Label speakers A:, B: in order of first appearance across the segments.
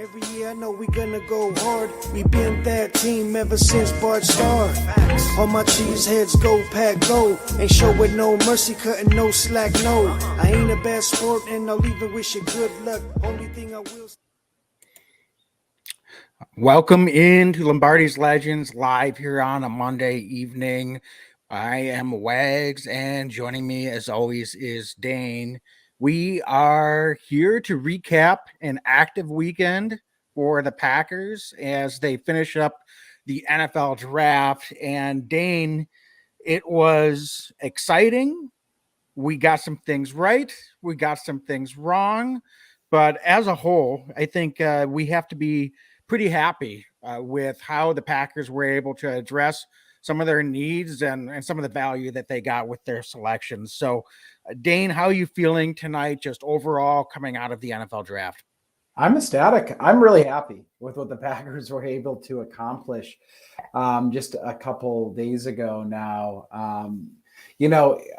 A: Every year I know we gonna go hard. We been that team ever since Bart started. All my cheese heads go pack go. Ain't showing no mercy, cutting no slack, no. I ain't a bad sport and I'll even wish you good luck. Only thing I will.
B: Welcome into Lombardi's Legends live here on a Monday evening. I am Wags, and joining me as always is Dane. We are here to recap an active weekend for the Packers as they finish up the NFL draft. And Dane, it was exciting. We got some things right. We got some things wrong. But as a whole, I think we have to be pretty happy with how the Packers were able to address some of their needs and some of the value that they got with their selections. So, Dane, how are you feeling tonight, just overall coming out of the NFL draft?
C: I'm ecstatic. I'm really happy with what the Packers were able to accomplish just a couple days ago now.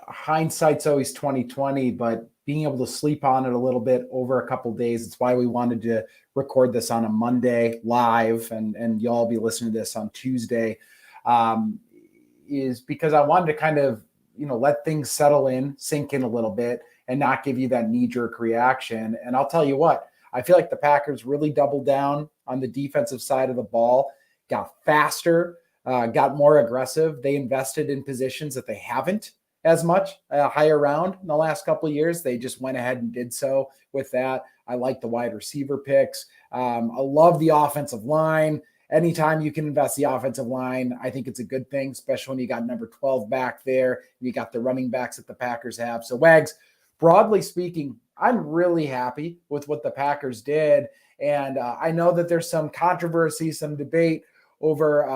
C: Hindsight's always 2020, but being able to sleep on it a little bit over a couple days, it's why we wanted to record this on a Monday live, and y'all be listening to this on Tuesday, is because I wanted to kind of, let things settle in, sink in a little bit, and not give you that knee-jerk reaction. And I'll tell you what, I feel like the Packers really doubled down on the defensive side of the ball, got faster, got more aggressive. They invested in positions that they haven't as much higher round in the last couple of years. They just went ahead and did so with that. I like the wide receiver picks. I love the offensive line. Anytime you can invest the offensive line, I think it's a good thing, especially when you got number 12 back there and you got the running backs that the Packers have. So Wags, broadly speaking, I'm really happy with what the Packers did. And I know that there's some controversy, some debate over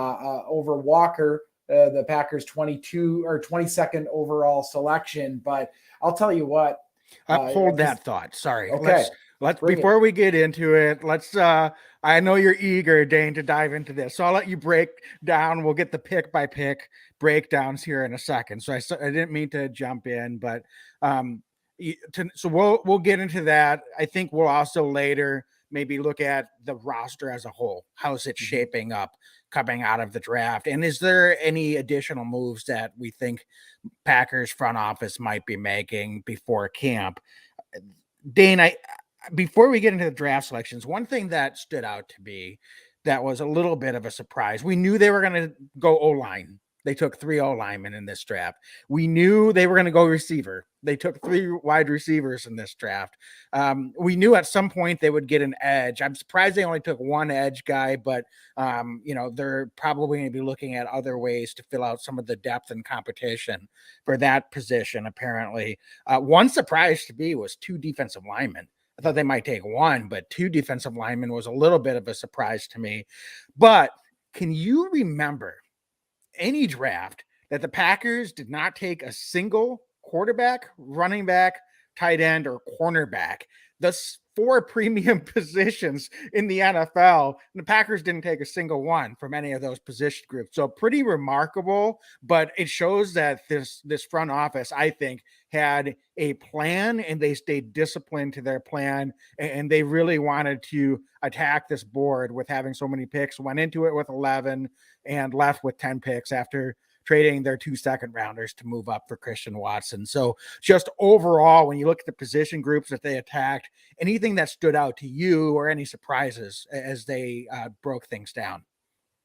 C: Walker, the Packers 22nd overall selection. But I'll tell you what.
B: Hold that thought. Sorry.
C: Okay.
B: Let's before we get into it, I know you're eager, Dane, to dive into this. So I'll let you break down. We'll get the pick by pick breakdowns here in a second. So I didn't mean to jump in, but so we'll get into that. I think we'll also later maybe look at the roster as a whole. How's it shaping up coming out of the draft? And is there any additional moves that we think Packers front office might be making before camp? Dane, before we get into the draft selections, one thing that stood out to me that was a little bit of a surprise. We knew they were going to go O-line. They took 3 O-linemen in this draft. We knew they were going to go receiver. They took 3 wide receivers in this draft. We knew at some point they would get an edge. I'm surprised they only took 1 edge guy, but they're probably going to be looking at other ways to fill out some of the depth and competition for that position, apparently. One surprise to me was 2 defensive linemen. I thought they might take 1, but 2 defensive linemen was a little bit of a surprise to me. But can you remember any draft that the Packers did not take a single quarterback, running back, tight end, or cornerback? The 4 premium positions in the NFL, and the Packers didn't take a single one from any of those position groups. So pretty remarkable, but it shows that this front office, I think, had a plan and they stayed disciplined to their plan, and they really wanted to attack this board with having so many picks. Went into it with 11 and left with 10 picks after trading their 2 second rounders to move up for Christian Watson. So just overall, when you look at the position groups that they attacked, anything that stood out to you or any surprises as they broke things down?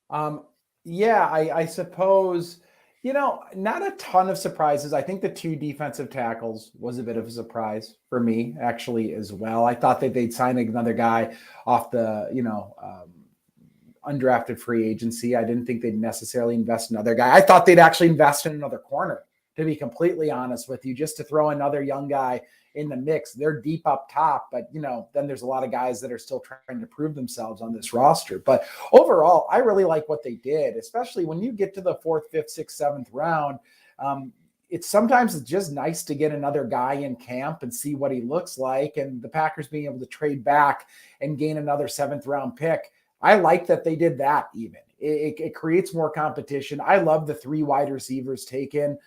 C: I suppose, not a ton of surprises. I think the 2 defensive tackles was a bit of a surprise for me, actually, as well. I thought that they'd sign another guy off the, undrafted free agency. I didn't think they'd necessarily invest in another guy. I thought they'd actually invest in another corner, to be completely honest with you, just to throw another young guy in the mix. They're deep up top, but then there's a lot of guys that are still trying to prove themselves on this roster. But overall, I really like what they did, especially when you get to the 4th, 5th, 6th, 7th round. It's just nice to get another guy in camp and see what he looks like. And the Packers being able to trade back and gain another 7th round pick, I like that they did that even. It creates more competition. I love the 3 wide receivers taken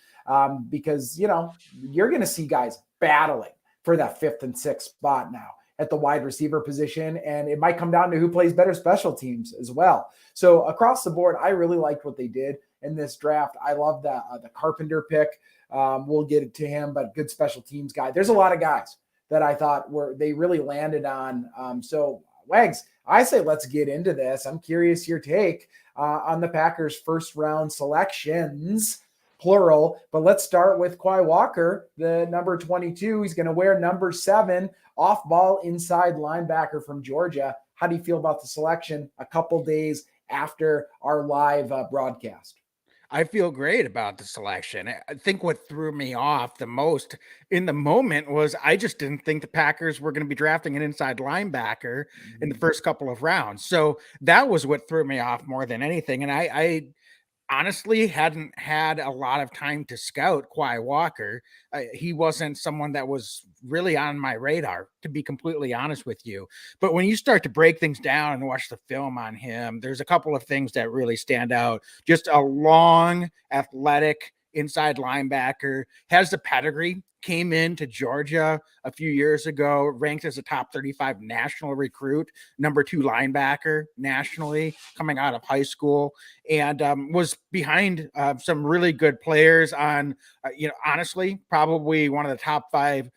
C: because, you're going to see guys battling for that 5th and 6th spot now. at the wide receiver position, and it might come down to who plays better special teams as well. So across the board, I really liked what they did in this draft. I love the Carpenter pick. We'll get it to him, but good special teams guy. There's a lot of guys that I thought they really landed on. So Wags, I say let's get into this. I'm curious your take on the Packers' first round selections, plural. But let's start with Kwai Walker, the number 22. He's going to wear number 7, off-ball inside linebacker from Georgia. How do you feel about the selection a couple days after our live broadcast?
B: I feel great about the selection. I think what threw me off the most in the moment was I just didn't think the Packers were going to be drafting an inside linebacker in the first couple of rounds. So that was what threw me off more than anything. And I honestly hadn't had a lot of time to scout Kwai Walker. He wasn't someone that was really on my radar, to be completely honest with you. But when you start to break things down and watch the film on him, there's a couple of things that really stand out. Just a long, athletic inside linebacker, has the pedigree, came into Georgia a few years ago, ranked as a top 35 national recruit, number 2 linebacker nationally coming out of high school, and was behind some really good players on, honestly, probably one of the top 5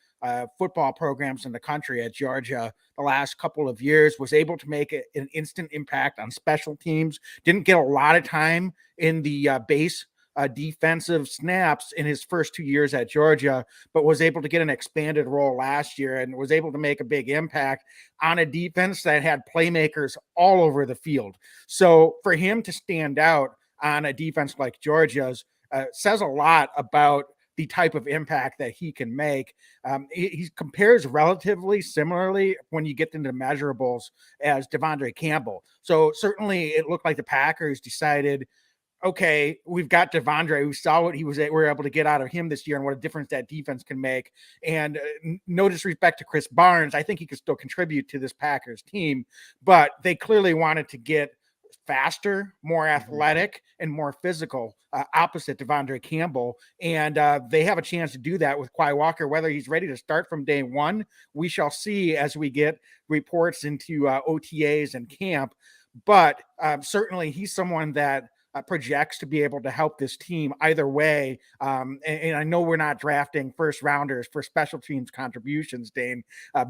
B: football programs in the country at Georgia the last couple of years, was able to make an instant impact on special teams, didn't get a lot of time in the base defensive snaps in his first 2 years at Georgia, but was able to get an expanded role last year and was able to make a big impact on a defense that had playmakers all over the field. So for him to stand out on a defense like Georgia's says a lot about the type of impact that he can make. He compares relatively similarly when you get into measurables as Devondre Campbell. So certainly it looked like the Packers decided, okay, we've got Devondre. We saw what we were able to get out of him this year and what a difference that defense can make. And no disrespect to Chris Barnes, I think he could still contribute to this Packers team, but they clearly wanted to get faster, more athletic, and more physical opposite Devondre Campbell. And they have a chance to do that with Kwai Walker. Whether he's ready to start from day one, we shall see as we get reports into OTAs and camp. But certainly he's someone that projects to be able to help this team either way. And I know we're not drafting first rounders for special teams contributions, Dane,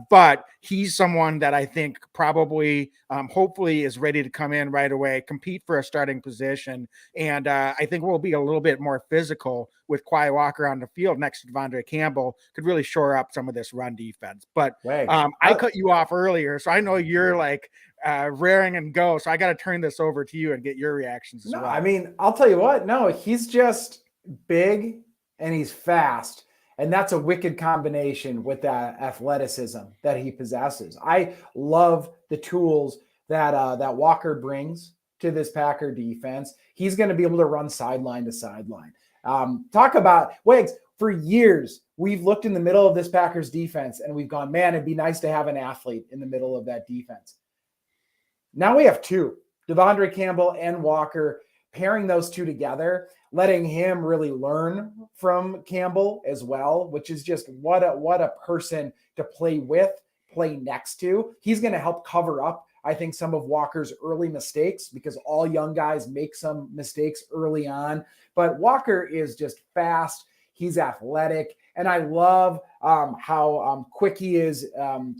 B: but he's someone that I think probably, hopefully is ready to come in right away, compete for a starting position. And I think we'll be a little bit more physical with Kwai Walker on the field next to Devondre Campbell, could really shore up some of this run defense. But I cut you off earlier, so I know you're like raring and go. So I got to turn this over to you and get your reactions as well.
C: I mean, I'll tell you what, no, he's just big and he's fast. And that's a wicked combination with that athleticism that he possesses. I love the tools that Walker brings to this Packer defense. He's going to be able to run sideline to sideline. Talk about Wags. For years, we've looked in the middle of this Packers defense and we've gone, man, it'd be nice to have an athlete in the middle of that defense. Now we have 2, Devondre Campbell and Walker, pairing those 2 together, letting him really learn from Campbell as well, which is just what a person to play with, play next to. He's going to help cover up, I think, some of Walker's early mistakes, because all young guys make some mistakes early on. But Walker is just fast. He's athletic. And I love how quick he is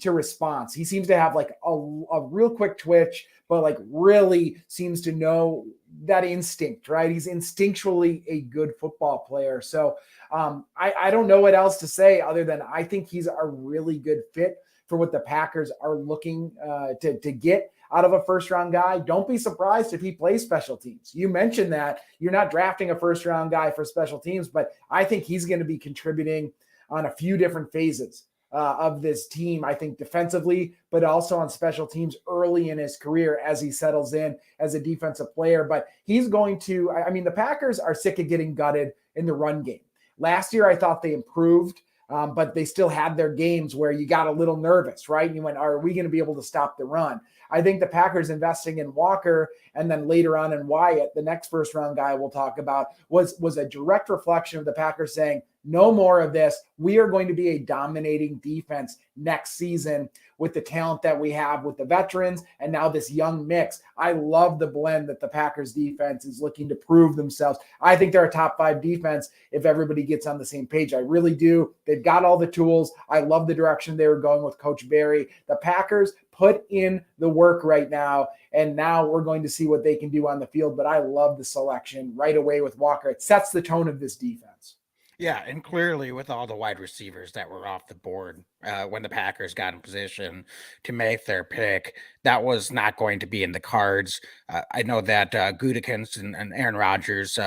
C: to response. He seems to have like a real quick twitch, but like really seems to know that instinct, right? He's instinctually a good football player. So I don't know what else to say other than I think he's a really good fit for what the Packers are looking to get out of a first-round guy. Don't be surprised if he plays special teams. You mentioned that you're not drafting a first-round guy for special teams, but I think he's going to be contributing on a few different phases of this team, I think defensively, but also on special teams early in his career as he settles in as a defensive player. But he's going to, I mean, the Packers are sick of getting gutted in the run game. Last year, I thought they improved, but they still had their games where you got a little nervous, right? And you went, are we going to be able to stop the run? I think the Packers investing in Walker and then later on in Wyatt, the next first round guy we'll talk about, was a direct reflection of the Packers saying, No more of this. We are going to be a dominating defense next season with the talent that we have with the veterans and now this young mix. I love the blend that the Packers defense is looking to prove themselves. I think they're a top 5 defense if everybody gets on the same page. I really do. They've got all the tools. I love the direction they were going with Coach Barry. The Packers put in the work right now, and now we're going to see what they can do on the field. But I love the selection right away with Walker. It sets the tone of this defense.
B: Yeah, and clearly with all the wide receivers that were off the board when the Packers got in position to make their pick, that was not going to be in the cards. I know that Gutekunst and Aaron Rodgers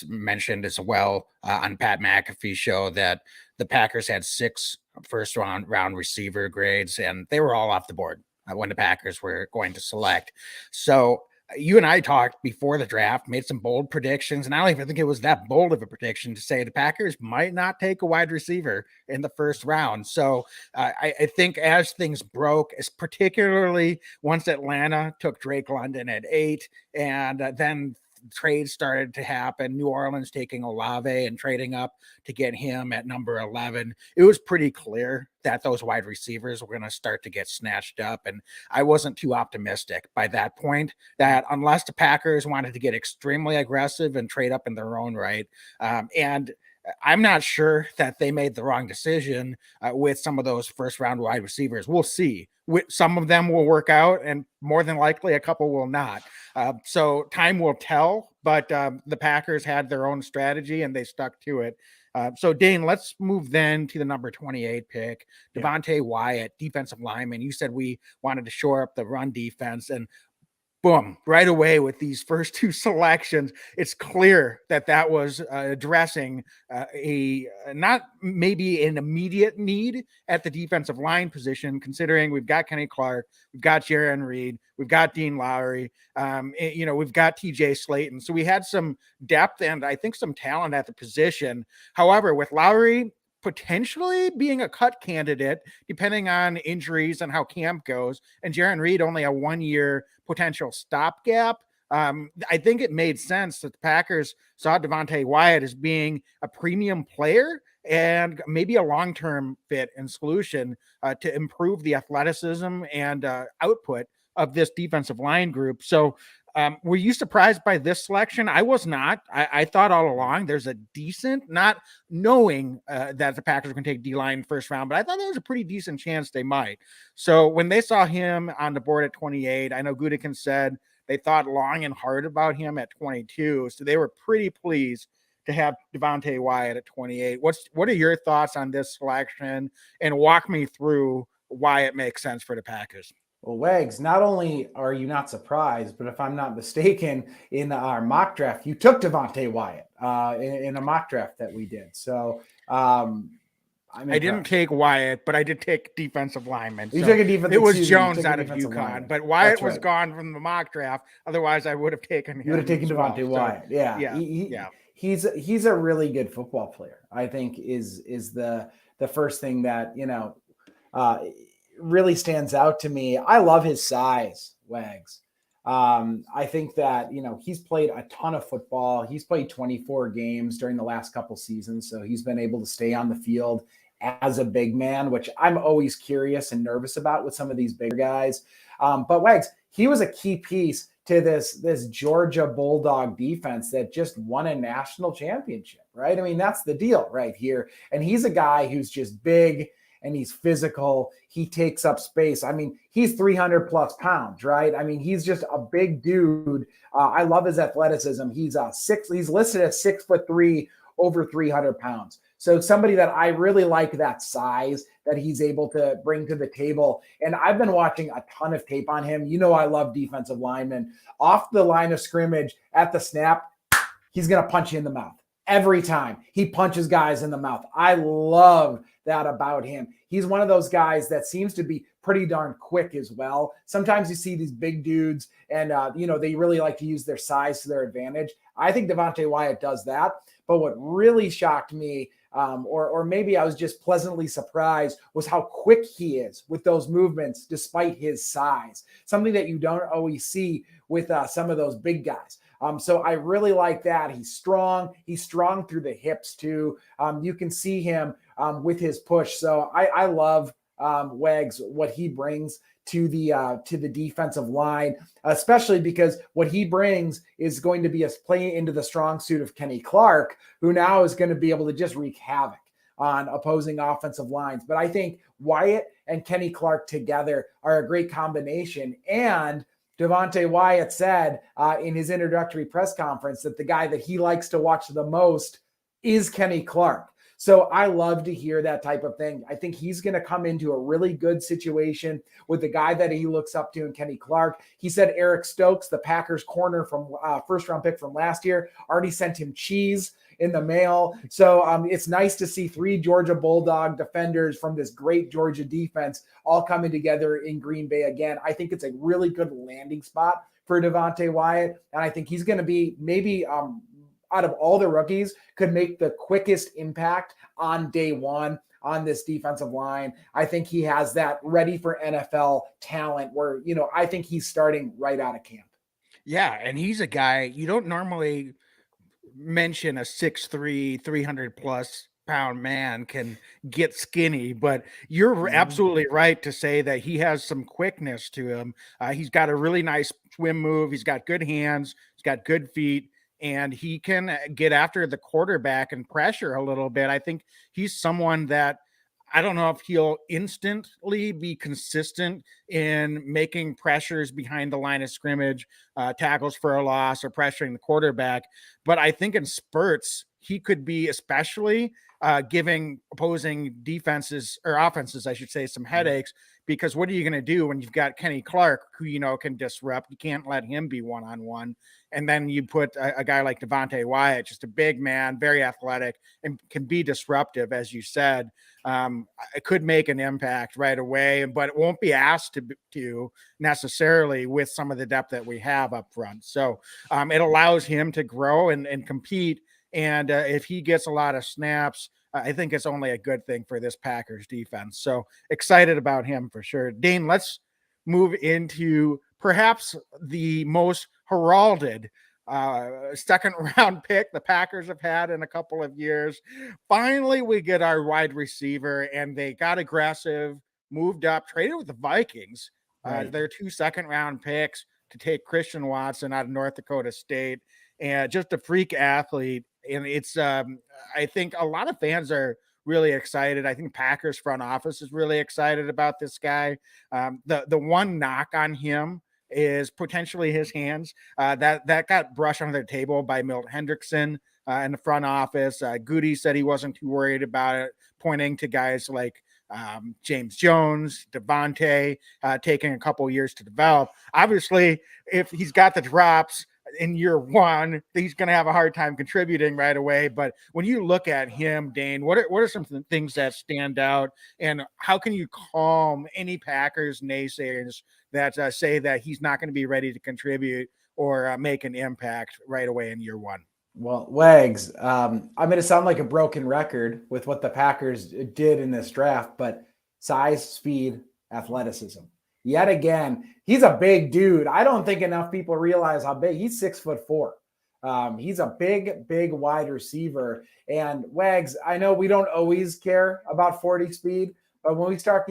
B: mentioned as well on Pat McAfee's show that the Packers had 6 first round receiver grades, and they were all off the board when the Packers were going to select. So you and I talked before the draft, made some bold predictions, and I don't even think it was that bold of a prediction to say the Packers might not take a wide receiver in the first round. So I think as things broke, particularly once Atlanta took Drake London at 8, and then trades started to happen, New Orleans taking Olave and trading up to get him at number 11, it was pretty clear that those wide receivers were going to start to get snatched up. And I wasn't too optimistic by that point that unless the Packers wanted to get extremely aggressive and trade up in their own right, and I'm not sure that they made the wrong decision with some of those first round wide receivers. We'll see. Some of them will work out, and more than likely a couple will not. So time will tell, but the Packers had their own strategy and they stuck to it. So Dane, let's move then to the number 28 pick, Devonte Wyatt, defensive lineman. You said we wanted to shore up the run defense, and boom, right away with these first 2 selections, it's clear that that was addressing not maybe an immediate need at the defensive line position, considering we've got Kenny Clark, we've got Jaron Reed, we've got Dean Lowry, we've got TJ Slayton. So we had some depth and I think some talent at the position. However, with Lowry potentially being a cut candidate, depending on injuries and how camp goes, and Jaron Reed only a 1-year potential stopgap, I think it made sense that the Packers saw Devonte Wyatt as being a premium player and maybe a long-term fit and solution to improve the athleticism and output of this defensive line group. So were you surprised by this selection? I was not. I thought all along there's a decent, not knowing that the Packers are going to take D-line first round, but I thought there was a pretty decent chance they might. So when they saw him on the board at 28, I know Gutekunst said they thought long and hard about him at 22. So they were pretty pleased to have Devonte Wyatt at 28. What are your thoughts on this selection? And walk me through why it makes sense for the Packers.
C: Well, Wags, not only are you not surprised, but if I'm not mistaken, in our mock draft, you took Devonte Wyatt in a mock draft that we did. So
B: I didn't take Wyatt, but I did take defensive lineman.
C: You took a defensive.
B: It was Jones out of UConn, but Wyatt was gone from the mock draft. Otherwise, I would have taken him.
C: You would have taken Devonte Wyatt.
B: Yeah.
C: He's a really good football player. I think is the first thing that really stands out to me. I love his size, Wags. I think that, he's played a ton of football. He's played 24 games during the last couple seasons. So he's been able to stay on the field as a big man, which I'm always curious and nervous about with some of these bigger guys. But Wags, he was a key piece to this Georgia Bulldog defense that just won a national championship, right? I mean, that's the deal right here. And he's a guy who's just big and he's physical. He takes up space. I mean, he's 300 plus pounds, right? I mean, he's just a big dude. I love his athleticism. He's listed as 6'3", over 300 pounds. So somebody that I really like that size that he's able to bring to the table. And I've been watching a ton of tape on him. I love defensive linemen. Off the line of scrimmage at the snap, he's going to punch you in the mouth. Every time he punches guys in the mouth. I love that about him. He's one of those guys that seems to be pretty darn quick as well. Sometimes you see these big dudes and, they really like to use their size to their advantage. I think Devonte Wyatt does that. But what really shocked me, or maybe I was just pleasantly surprised, was how quick he is with those movements despite his size. Something that you don't always see with some of those big guys. So I really like that. He's strong. He's strong through the hips too. You can see him with his push. So I love Wags, what he brings to the defensive line, especially because what he brings is going to be a play into the strong suit of Kenny Clark, who now is going to be able to just wreak havoc on opposing offensive lines. But I think Wyatt and Kenny Clark together are a great combination. And Devonte Wyatt said in his introductory press conference that the guy that he likes to watch the most is Kenny Clark. So I love to hear that type of thing. I think he's going to come into a really good situation with the guy that he looks up to in Kenny Clark. He said Eric Stokes, the Packers corner from first round pick from last year, already sent him cheese in the mail. So it's nice to see 3 Georgia Bulldog defenders from this great Georgia defense all coming together in Green Bay again. I think it's a really good landing spot for Devonte Wyatt. And I think he's going to be maybe out of all the rookies could make the quickest impact on day one on this defensive line. I think he has that ready for NFL talent where, I think he's starting right out of camp.
B: Yeah. And he's a guy you don't normally mention a 6'3", 300 plus pound man can get skinny, but you're absolutely right to say that he has some quickness to him. He's got a really nice swim move. He's got good hands. He's got good feet, and he can get after the quarterback and pressure a little bit. I think he's someone that I don't know if he'll instantly be consistent in making pressures behind the line of scrimmage, tackles for a loss, or pressuring the quarterback. But I think in spurts, he could be especially giving opposing defenses or offenses, I should say, some headaches, because what are you going to do when you've got Kenny Clark, who, can disrupt? You can't let him be one-on-one. And then you put a guy like Devonte Wyatt, just a big man, very athletic, and can be disruptive, as you said. It could make an impact right away, but it won't be asked to necessarily with some of the depth that we have up front. So it allows him to grow and compete. And if he gets a lot of snaps, I think it's only a good thing for this Packers defense. So excited about him for sure. Dane, let's move into perhaps the most heralded second round pick the Packers have had in a couple of years. Finally, we get our wide receiver, and they got aggressive, moved up, traded with the Vikings.
C: Right.
B: Their 2 second round picks to take Christian Watson out of North Dakota State, and just a freak athlete. And it's, I think a lot of fans are really excited. I think Packers front office is really excited about this guy. The one knock on him is potentially his hands. That got brushed under the table by Milt Hendrickson in the front office. Goody said he wasn't too worried about it, pointing to guys like James Jones, Devonte, taking a couple years to develop. Obviously, if he's got the drops in year one, he's going to have a hard time contributing right away. But when you look at him, Dane, what are some things that stand out, and how can you calm any Packers naysayers that say that he's not going to be ready to contribute or make an impact right away in year one?
C: Well, Wags, I'm going to sound like a broken record with what the Packers did in this draft, but size, speed, athleticism. Yet again, he's a big dude. I don't think enough people realize how big he's 6'4". He's a big wide receiver. And Wags, I know we don't always care about 40 speed, but when we start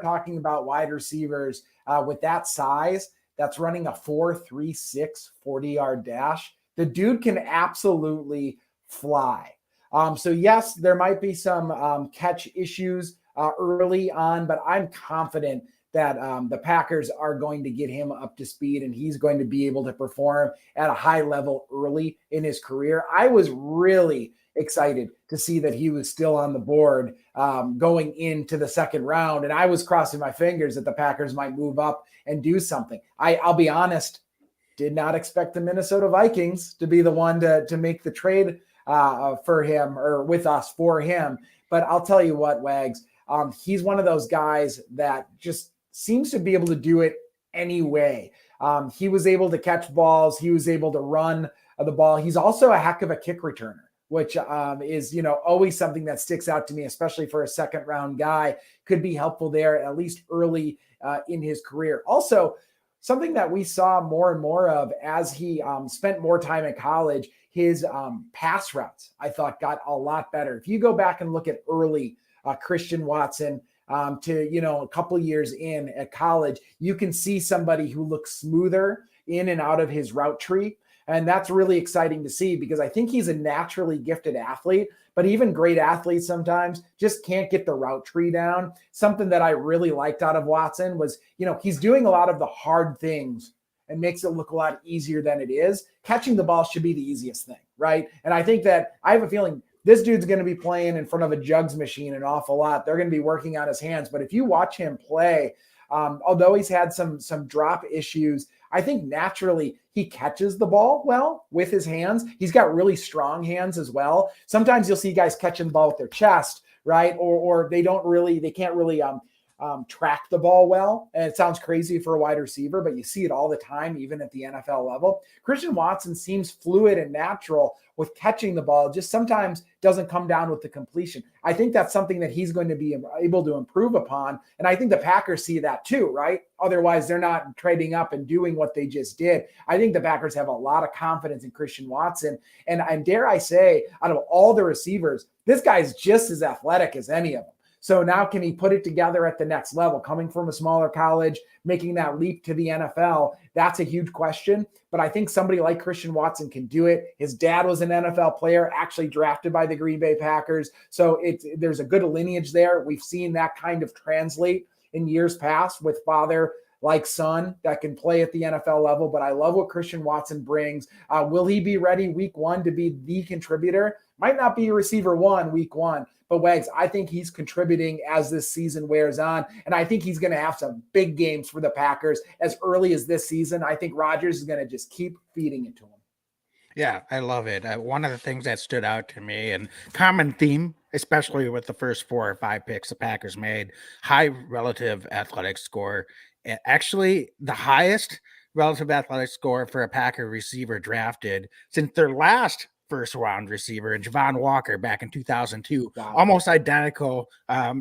C: talking about wide receivers with that size, that's running a 4.36 40-yard dash, the dude can absolutely fly. So yes, there might be some catch issues early on, but I'm confident that the Packers are going to get him up to speed, and he's going to be able to perform at a high level early in his career. I was really excited to see that he was still on the board going into the second round, and I was crossing my fingers that the Packers might move up and do something. I'll be honest, did not expect the Minnesota Vikings to be the one to make the trade for him or with us for him. But I'll tell you what, Wags, he's one of those guys that just seems to be able to do it anyway. He was able to catch balls. He was able to run the ball. He's also a heck of a kick returner, which is, always something that sticks out to me, especially for a second round guy. Could be helpful there, at least early in his career. Also, something that we saw more and more of as he spent more time in college, his pass routes, I thought, got a lot better. If you go back and look at early Christian Watson to, a couple years in at college, you can see somebody who looks smoother in and out of his route tree. And that's really exciting to see because I think he's a naturally gifted athlete, but even great athletes sometimes just can't get the route tree down. Something that I really liked out of Watson was, he's doing a lot of the hard things and makes it look a lot easier than it is. Catching the ball should be the easiest thing, right? And I think that I have a feeling this dude's going to be playing in front of a jugs machine an awful lot. They're going to be working on his hands. But if you watch him play, although he's had some drop issues, I think naturally he catches the ball well with his hands. He's got really strong hands as well. Sometimes you'll see guys catching the ball with their chest, right? Or they can't really track the ball well. And it sounds crazy for a wide receiver, but you see it all the time, even at the NFL level. Christian Watson seems fluid and natural with catching the ball, just sometimes doesn't come down with the completion. I think that's something that he's going to be able to improve upon. And I think the Packers see that too, right? Otherwise, they're not trading up and doing what they just did. I think the Packers have a lot of confidence in Christian Watson. And dare I say, out of all the receivers, this guy's just as athletic as any of them. So now can he put it together at the next level, coming from a smaller college, making that leap to the NFL? That's a huge question. But I think somebody like Christian Watson can do it. His dad was an NFL player, actually drafted by the Green Bay Packers. So there's a good lineage there. We've seen that kind of translate in years past with father like son that can play at the NFL level. But I love what Christian Watson brings. Will he be ready week one to be the contributor? Might not be receiver one week one. But Wags, I think he's contributing as this season wears on. And I think he's going to have some big games for the Packers as early as this season. I think Rodgers is going to just keep feeding it to him.
B: Yeah, I love it. One of the things that stood out to me and common theme, especially with the first 4 or 5 picks the Packers made, high relative athletic score. Actually, the highest relative athletic score for a Packer receiver drafted since their last first round receiver, Javon Walker, back in 2002. Wow. Almost identical.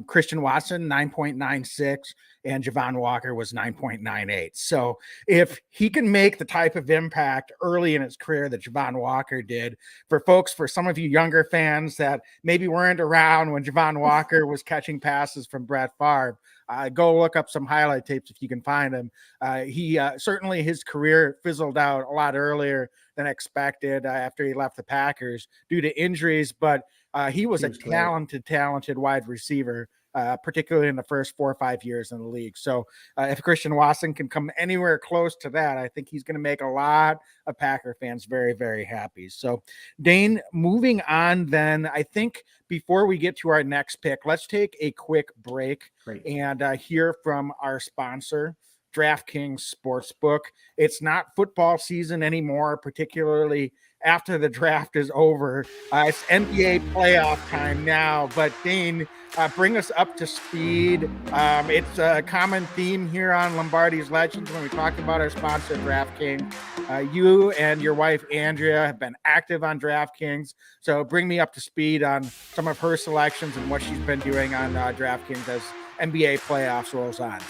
B: Christian Watson, 9.96, and Javon Walker was 9.98. So if he can make the type of impact early in his career that Javon Walker did, for some of you younger fans that maybe weren't around when Javon Walker was catching passes from Brett Favre, go look up some highlight tapes if you can find them. He certainly his career fizzled out a lot earlier than expected after he left the Packers due to injuries, but he was a talented wide receiver, particularly in the first 4 or 5 years in the league. So if Christian Watson can come anywhere close to that, I think he's going to make a lot of Packer fans very, very happy. So Dane, moving on then, I think before we get to our next pick, let's take a quick break and hear from our sponsor, DraftKings Sportsbook. It's not football season anymore, particularly after the draft is over. It's NBA playoff time now, but Dane, bring us up to speed. It's a common theme here on Lombardi's Legends when we talk about our sponsor, DraftKings. You and your wife, Andrea, have been active on DraftKings, so bring me up to speed on some of her selections and what she's been doing on DraftKings as NBA playoffs rolls on.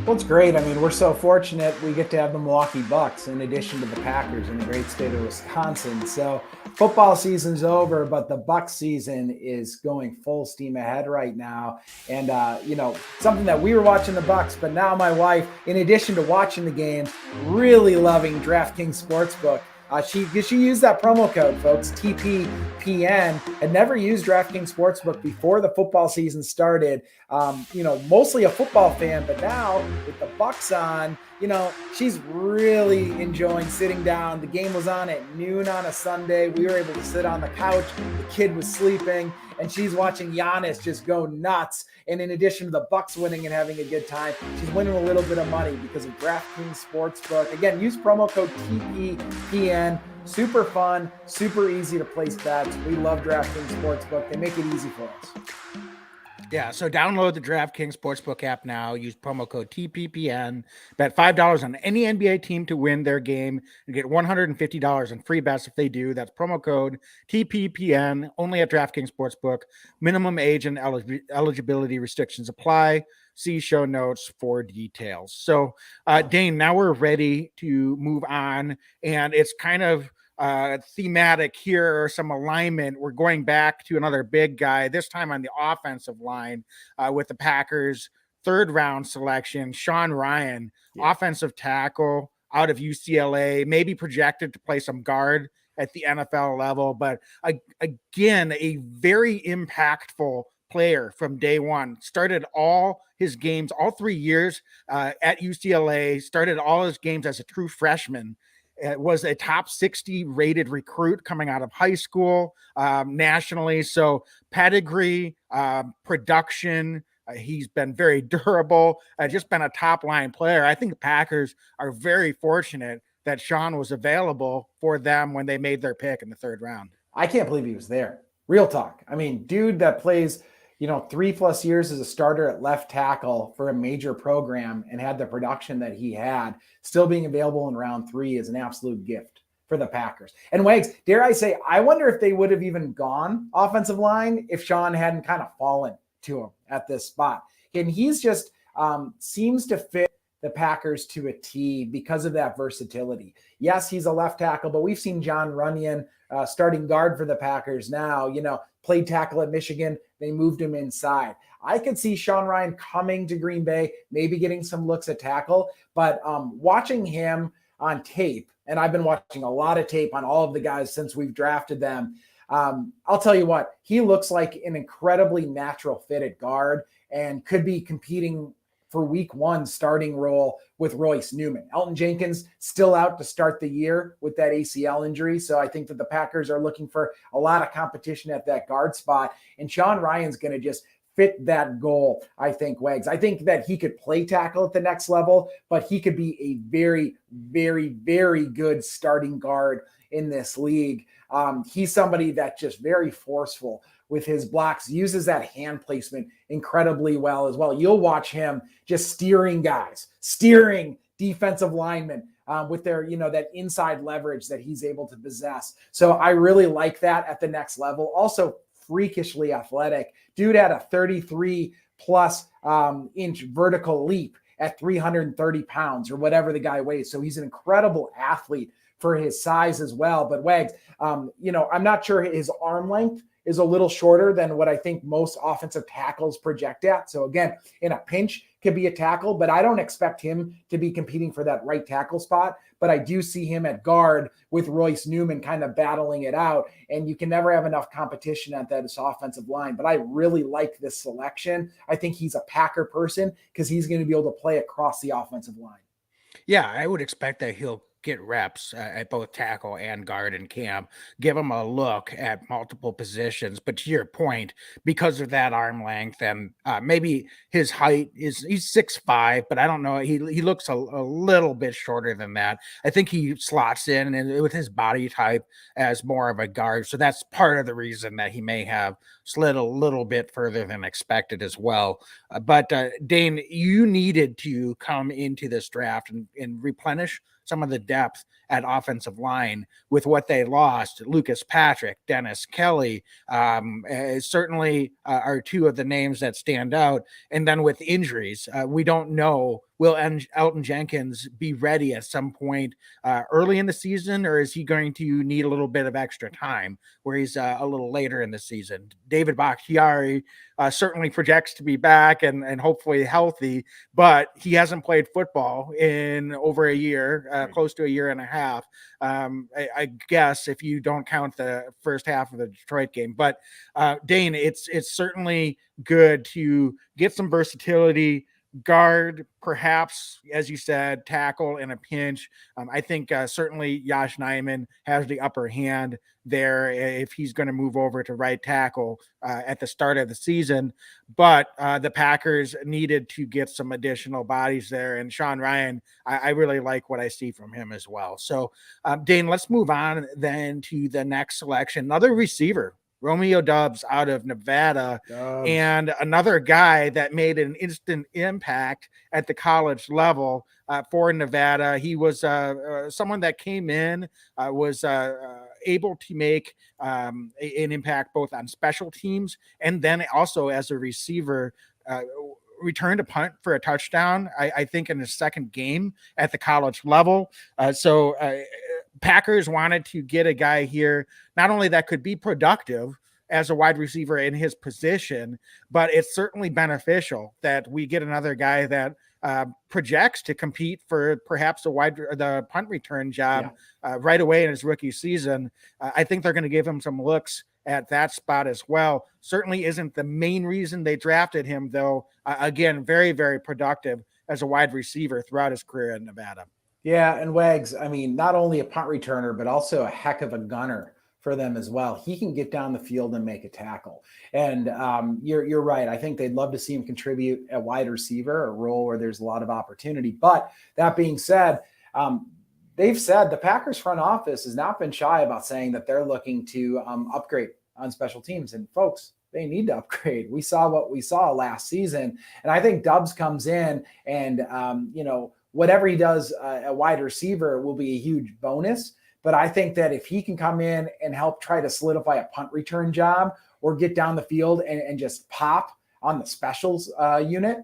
C: Well, it's great. I mean, we're so fortunate we get to have the Milwaukee Bucks in addition to the Packers in the great state of Wisconsin. So football season's over, but the Bucks season is going full steam ahead right now. And, something that we were watching the Bucks, but now my wife, in addition to watching the games, really loving DraftKings Sportsbook. She used that promo code, folks, TPPN, and never used DraftKings Sportsbook before the football season started. Mostly a football fan, but now with the Bucks on, she's really enjoying sitting down. The game was on at noon on a Sunday. We were able to sit on the couch. The kid was sleeping, and she's watching Giannis just go nuts. And in addition to the Bucks winning and having a good time, she's winning a little bit of money because of DraftKings Sportsbook. Again, use promo code TPPN. Super fun, super easy to place bets. We love DraftKings Sportsbook. They make it easy for us.
B: Yeah, so download the DraftKings Sportsbook app now. Use promo code TPPN. Bet $5 on any NBA team to win their game. You get $150 in free bets if they do. That's promo code TPPN, only at DraftKings Sportsbook. Minimum age and eligibility restrictions apply. See show notes for details. So, Dane, now we're ready to move on, and it's kind of thematic here, or some alignment. We're going back to another big guy, this time on the offensive line, with the Packers' third round selection, Sean Rhyan, offensive tackle out of UCLA, maybe projected to play some guard at the NFL level, but again, a very impactful player from day one. Started all his games, all 3 years at UCLA, started all his games as a true freshman. It was a top 60 rated recruit coming out of high school nationally. So pedigree, production, he's been very durable, just been a top line player. I think the Packers are very fortunate that Sean was available for them when they made their pick in the third round.
C: I can't believe he was there. Real talk. I mean, dude that plays, 3+ years as a starter at left tackle for a major program and had the production that he had, still being available in round 3 is an absolute gift for the Packers. And Wags, dare I say, I wonder if they would have even gone offensive line if Sean hadn't kind of fallen to him at this spot. And he's just seems to fit the Packers to a T because of that versatility. Yes, he's a left tackle, but we've seen John Runyan, starting guard for the Packers now, played tackle at Michigan. They moved him inside. I could see Sean Rhyan coming to Green Bay, maybe getting some looks at tackle, but watching him on tape, and I've been watching a lot of tape on all of the guys since we've drafted them. I'll tell you what, he looks like an incredibly natural fit at guard and could be competing for week 1 starting role with Royce Newman. Elton Jenkins still out to start the year with that ACL injury. So I think that the Packers are looking for a lot of competition at that guard spot. And Sean Ryan's going to just fit that goal, I think, Wags. I think that he could play tackle at the next level, but he could be a very, very, very good starting guard in this league. He's somebody that's just very forceful with his blocks, uses that hand placement incredibly well as well. You'll watch him just steering defensive linemen with their, that inside leverage that he's able to possess. So I really like that at the next level. Also freakishly athletic. Dude had a 33 plus inch vertical leap at 330 pounds or whatever the guy weighs. So he's an incredible athlete for his size as well. But Wags, I'm not sure his arm length is a little shorter than what I think most offensive tackles project at. So again, in a pinch could be a tackle, but I don't expect him to be competing for that right tackle spot. But I do see him at guard with Royce Newman kind of battling it out. And you can never have enough competition at that offensive line. But I really like this selection. I think he's a Packer person because he's going to be able to play across the offensive line.
B: Yeah, I would expect that he'll get reps at both tackle and guard in camp, give him a look at multiple positions. But to your point, because of that arm length and maybe his height he's 6'5", but I don't know. He looks a little bit shorter than that. I think he slots in and with his body type as more of a guard. So that's part of the reason that he may have slid a little bit further than expected as well. But Dane, you needed to come into this draft and replenish some of the depth at offensive line with what they lost. Lucas Patrick, Dennis Kelly, certainly are two of the names that stand out. And then with injuries, we don't know, will Elton Jenkins be ready at some point early in the season, or is he going to need a little bit of extra time where he's a little later in the season? David Bacchiari certainly projects to be back and hopefully healthy, but he hasn't played football in over a year, close to a year and a half. I guess if you don't count the first half of the Detroit game. But Dane, it's certainly good to get some versatility, guard, perhaps, as you said, tackle in a pinch. I think certainly Josh Nijman has the upper hand there if he's going to move over to right tackle at the start of the season. But the Packers needed to get some additional bodies there. And Sean Rhyan, I really like what I see from him as well. So, Dane, let's move on then to the next selection. Another receiver, Romeo Doubs out of Nevada, and another guy that made an instant impact at the college level for Nevada. He was someone that came in, was able to make an impact both on special teams and then also as a receiver. returned a punt for a touchdown, I think, in his second game at the college level. So Packers wanted to get a guy here, not only that could be productive as a wide receiver in his position, but it's certainly beneficial that we get another guy that projects to compete for perhaps the punt return job right away in his rookie season. I think they're going to give him some looks at that spot as well. Certainly isn't the main reason they drafted him, though. Again, very, very productive as a wide receiver throughout his career in Nevada.
C: Yeah, and Wags, I mean, not only a punt returner, but also a heck of a gunner for them as well. He can get down the field and make a tackle. And you're right. I think they'd love to see him contribute at wide receiver, a role where there's a lot of opportunity. But that being said, they've said the Packers front office has not been shy about saying that they're looking to upgrade on special teams. And folks, they need to upgrade. We saw what we saw last season. And I think Dubs comes in and, whatever he does a wide receiver will be a huge bonus. But I think that if he can come in and help try to solidify a punt return job or get down the field and just pop on the specials unit,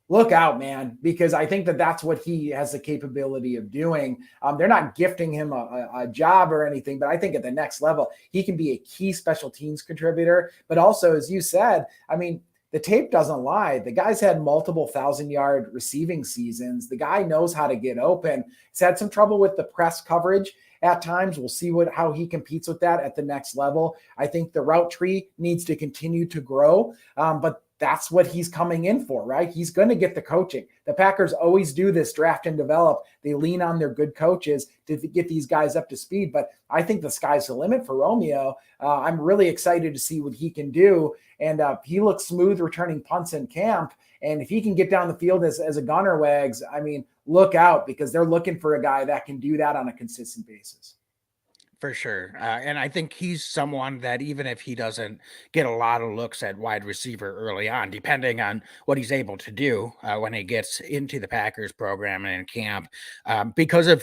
C: look out, man, because I think that that's what he has the capability of doing. They're not gifting him a job or anything, but I think at the next level, he can be a key special teams contributor. But also, as you said, I mean, the tape doesn't lie. The guy's had multiple 1,000-yard receiving seasons. The guy knows how to get open. He's had some trouble with the press coverage at times. We'll see how he competes with that at the next level. I think the route tree needs to continue to grow, but that's what he's coming in for, right? He's going to get the coaching. The Packers always do this draft and develop. They lean on their good coaches to get these guys up to speed, but I think the sky's the limit for Romeo. I'm really excited to see what he can do. And he looks smooth returning punts in camp. And if he can get down the field as a gunner, Wags, I mean, look out, because they're looking for a guy that can do that on a consistent basis.
B: For sure. And I think he's someone that even if he doesn't get a lot of looks at wide receiver early on, depending on what he's able to do when he gets into the Packers program and in camp, because of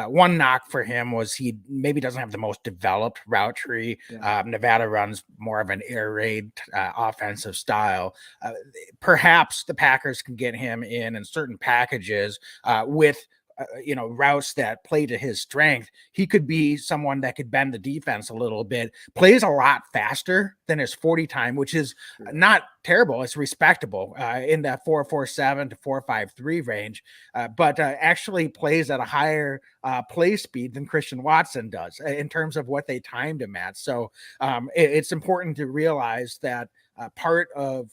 B: one knock for him was he maybe doesn't have the most developed route tree. Yeah. Nevada runs more of an air raid offensive style. Perhaps the Packers can get him in certain packages with routes that play to his strength. He could be someone that could bend the defense a little bit, plays a lot faster than his 40 time, which is not terrible. It's respectable in that 4.47 to 4.53 range, but actually plays at a higher play speed than Christian Watson does in terms of what they timed him at. So it's important to realize that part of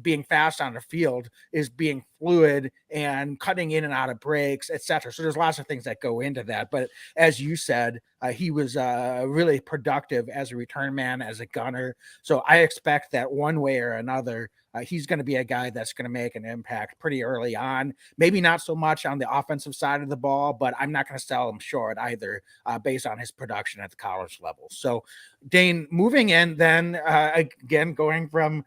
B: being fast on the field is being fluid and cutting in and out of breaks, etc. So there's lots of things that go into that. But as you said, he was really productive as a return man, as a gunner. So I expect that one way or another, he's going to be a guy that's going to make an impact pretty early on. Maybe not so much on the offensive side of the ball, but I'm not going to sell him short either based on his production at the college level. So Dane, moving in then, again, going from,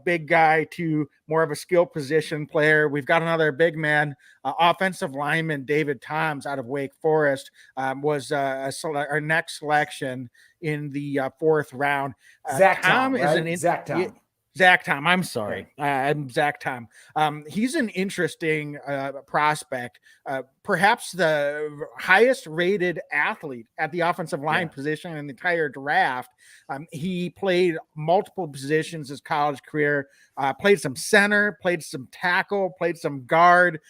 B: big guy to more of a skill position player. We've got another big man, offensive lineman, David Toms out of Wake Forest, was our next selection in the fourth round.
C: Zach Tom is Zach Tom.
B: Zach Tom, I'm sorry. I'm Zach Tom. He's an interesting prospect, perhaps the highest rated athlete at the offensive line position in the entire draft. He played multiple positions his college career, played some center, played some tackle, played some guard.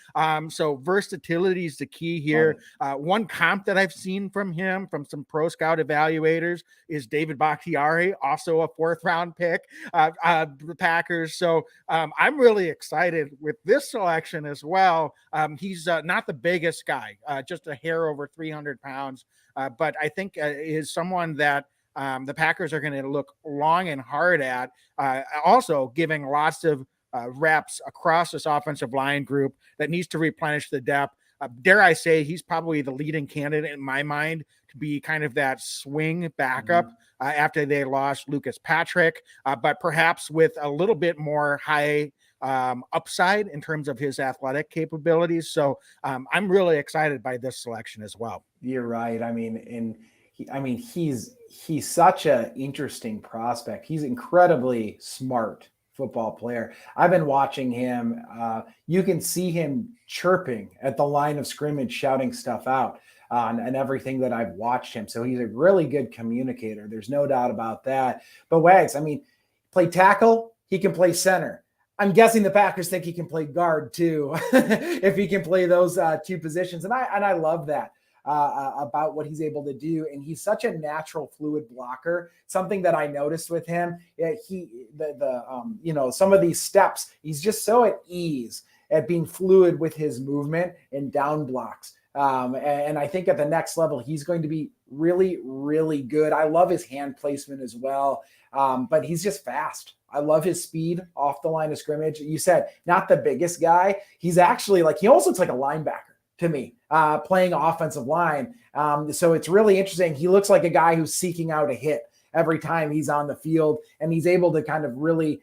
B: So versatility is the key here. One comp that I've seen from him from some pro scout evaluators is David Bacchiari, also a fourth round pick, the Packers. So I'm really excited with this selection as well. He's not the biggest guy, just a hair over 300 pounds. But I think is someone that the Packers are going to look long and hard at, also giving lots of reps across this offensive line group that needs to replenish the depth. Dare I say, he's probably the leading candidate in my mind to be kind of that swing backup after they lost Lucas Patrick, but perhaps with a little bit more high upside in terms of his athletic capabilities. So I'm really excited by this selection as well.
C: You're right. I mean, he's such an interesting prospect. He's incredibly smart football player. I've been watching him. You can see him chirping at the line of scrimmage, shouting stuff out and everything that I've watched him. So he's a really good communicator. There's no doubt about that. But Wags, I mean, play tackle, he can play center. I'm guessing the Packers think he can play guard too, if he can play those two positions. And I love that. About what he's able to do, and he's such a natural fluid blocker. Something that I noticed with him, some of these steps, he's just so at ease at being fluid with his movement and down blocks. And I think at the next level, he's going to be really, really good. I love his hand placement as well, but he's just fast. I love his speed off the line of scrimmage. You said not the biggest guy. He's actually he almost looks like a linebacker to me, playing offensive line. So it's really interesting. He looks like a guy who's seeking out a hit every time he's on the field, and he's able to kind of really,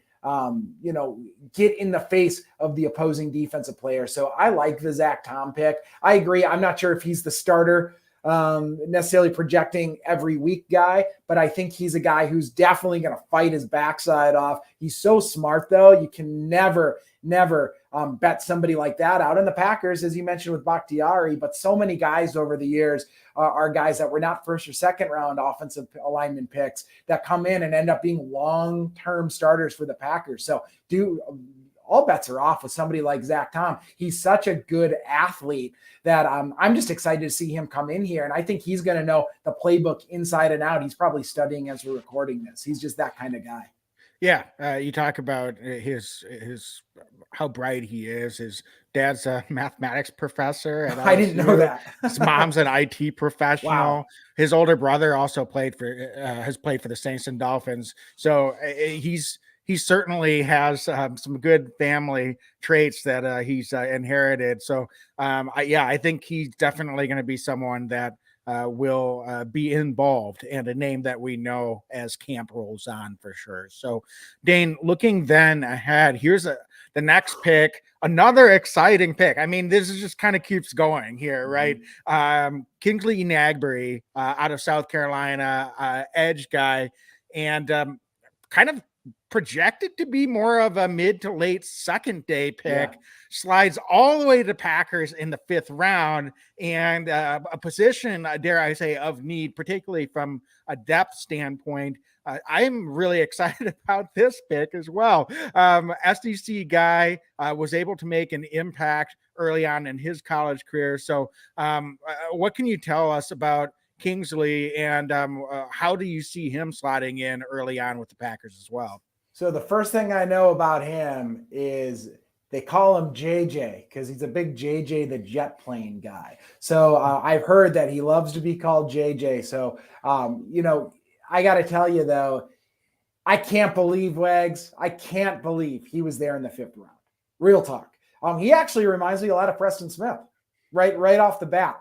C: get in the face of the opposing defensive player. So I like the Zach Tom pick. I agree. I'm not sure if he's the starter necessarily projecting every week guy, but I think he's a guy who's definitely going to fight his backside off. He's so smart though. You can never bet somebody like that out. And the Packers, as you mentioned with Bacchiari, but so many guys over the years are guys that were not first or second round offensive alignment picks that come in and end up being long-term starters for the Packers. So all bets are off with somebody like Zach Tom. He's such a good athlete that I'm just excited to see him come in here. And I think he's going to know the playbook inside and out. He's probably studying as we're recording this. He's just that kind of guy.
B: Yeah, you talk about his how bright he is. His dad's a mathematics professor. And
C: I didn't know that.
B: His mom's an IT professional. Wow. His older brother also has played for the Saints and Dolphins. So he certainly has some good family traits that he's inherited. So I think he's definitely going to be someone that will be involved, and a name that we know as camp rolls on for sure. So Dane, looking then ahead, here's the next pick, another exciting pick. I mean, this is just kind of keeps going here, right? Kingsley Enagbare out of South Carolina, edge guy, and kind of projected to be more of a mid to late second day pick, slides all the way to Packers in the 5th round, and a position, dare I say, of need, particularly from a depth standpoint. I'm really excited about this pick as well. SEC guy, was able to make an impact early on in his college career. So what can you tell us about Kingsley, and how do you see him slotting in early on with the Packers as well?
C: So the first thing I know about him is they call him JJ because he's a big JJ the jet plane guy. So I've heard that he loves to be called JJ. So, I got to tell you, though, I can't believe, Wags. I can't believe he was there in the 5th round. Real talk. He actually reminds me a lot of Preston Smith right off the bat.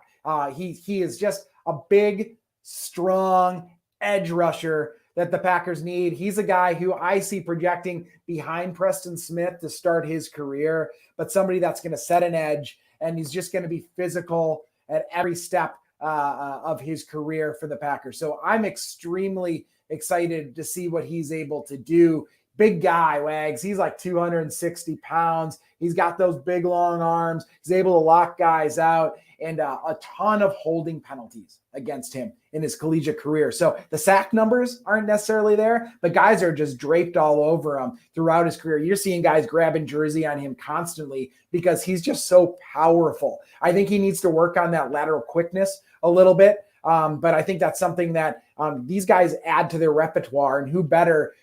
C: He is just a big, strong edge rusher that the Packers need. He's a guy who I see projecting behind Preston Smith to start his career, but somebody that's going to set an edge, and he's just going to be physical at every step of his career for the Packers. So I'm extremely excited to see what he's able to do. Big guy, Wags. He's like 260 pounds. He's got those big, long arms. He's able to lock guys out, and a ton of holding penalties against him in his collegiate career. So the sack numbers aren't necessarily there, but guys are just draped all over him throughout his career. You're seeing guys grabbing jersey on him constantly because he's just so powerful. I think he needs to work on that lateral quickness a little bit, but I think that's something that these guys add to their repertoire, and who better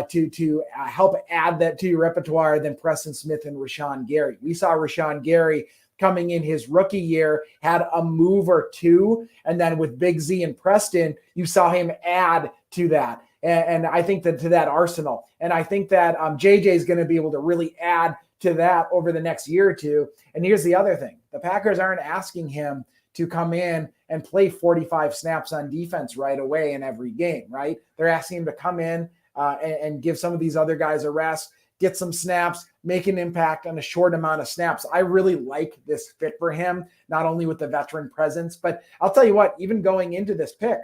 C: to help add that to your repertoire than Preston Smith and Rashaan Gary. We saw Rashaan Gary coming in his rookie year, had a move or two, and then with Big Z and Preston, you saw him add to that. And I think that to that arsenal. And I think that JJ is going to be able to really add to that over the next year or two. And here's the other thing. The Packers aren't asking him to come in and play 45 snaps on defense right away in every game, right? They're asking him to come in and give some of these other guys a rest, get some snaps, make an impact on a short amount of snaps. I really like this fit for him, not only with the veteran presence, but I'll tell you what, even going into this pick,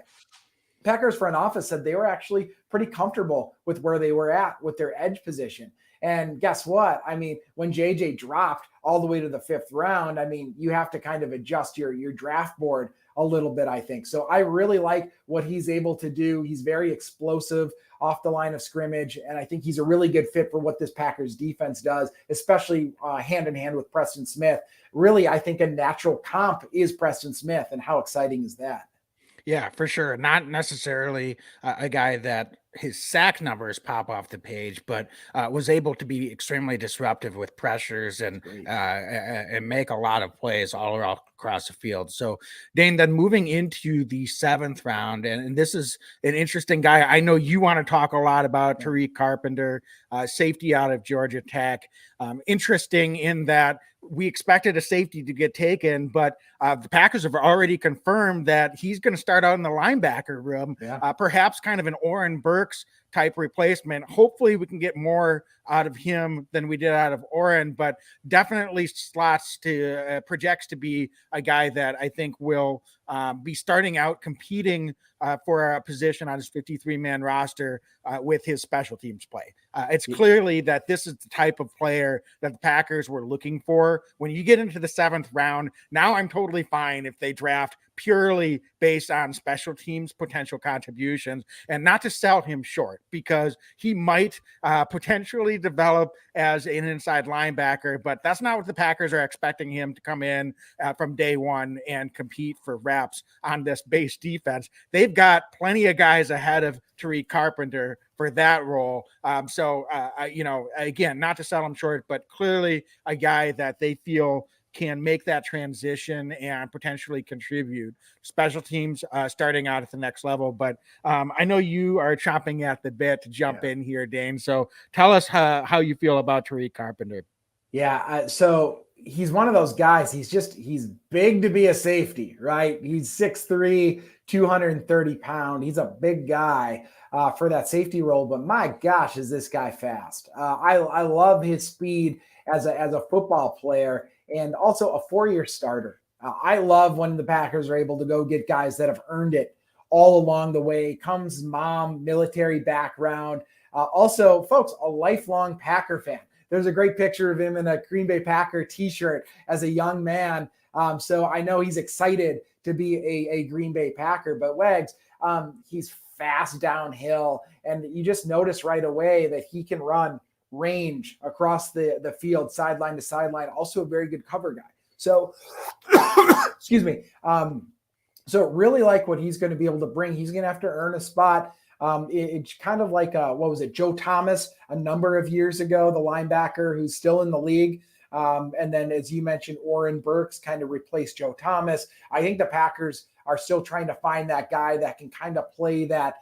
C: Packers front office said they were actually pretty comfortable with where they were at with their edge position. And guess what? I mean, when JJ dropped all the way to the 5th round, I mean, you have to kind of adjust your draft board a little bit, I think. So I really like what he's able to do. He's very explosive off the line of scrimmage, and I think he's a really good fit for what this Packers defense does, especially hand in hand with Preston Smith. Really, I think a natural comp is Preston Smith, and how exciting is that?
B: Yeah, for sure. Not necessarily a guy that his sack numbers pop off the page, but was able to be extremely disruptive with pressures and make a lot of plays all across the field. So, Dane, then moving into the 7th round, and this is an interesting guy. I know you want to talk a lot about Tariq Carpenter, safety out of Georgia Tech. Interesting in that we expected a safety to get taken, but the Packers have already confirmed that he's going to start out in the linebacker room, perhaps kind of an Oren Burks type replacement. Hopefully we can get more out of him than we did out of Oren, but definitely slots to projects to be a guy that I think will be starting out competing for a position on his 53-man roster with his special teams play. It's clearly that this is the type of player that the Packers were looking for. When you get into the 7th round, now I'm totally fine if they draft purely based on special teams potential contributions, and not to sell him short, because he might potentially develop as an inside linebacker, but that's not what the Packers are expecting him to come in from day one and compete for reps on this base defense. They've got plenty of guys ahead of Tariq Carpenter for that role. Again, not to sell him short, but clearly a guy that they feel can make that transition and potentially contribute special teams starting out at the next level. But I know you are chomping at the bit to jump in here, Dane. So tell us how you feel about Tariq Carpenter.
C: Yeah. So he's one of those guys. He's big to be a safety, right? He's 6'3", 230 pounds. He's a big guy for that safety role, but my gosh, is this guy fast. I love his speed as a football player, and also a 4-year starter. I love when the Packers are able to go get guys that have earned it all along the way. Comes mom, military background. Also, folks, a lifelong Packer fan. There's a great picture of him in a Green Bay Packer t-shirt as a young man. So I know he's excited to be a Green Bay Packer. But Wags, he's fast downhill. And you just notice right away that he can run range across the field, sideline to sideline. Also a very good cover guy. So, excuse me. So really like what he's going to be able to bring. He's going to have to earn a spot. It's kind of like, what was it? Joe Thomas a number of years ago, the linebacker who's still in the league. And then, as you mentioned, Oren Burks kind of replaced Joe Thomas. I think the Packers are still trying to find that guy that can kind of play that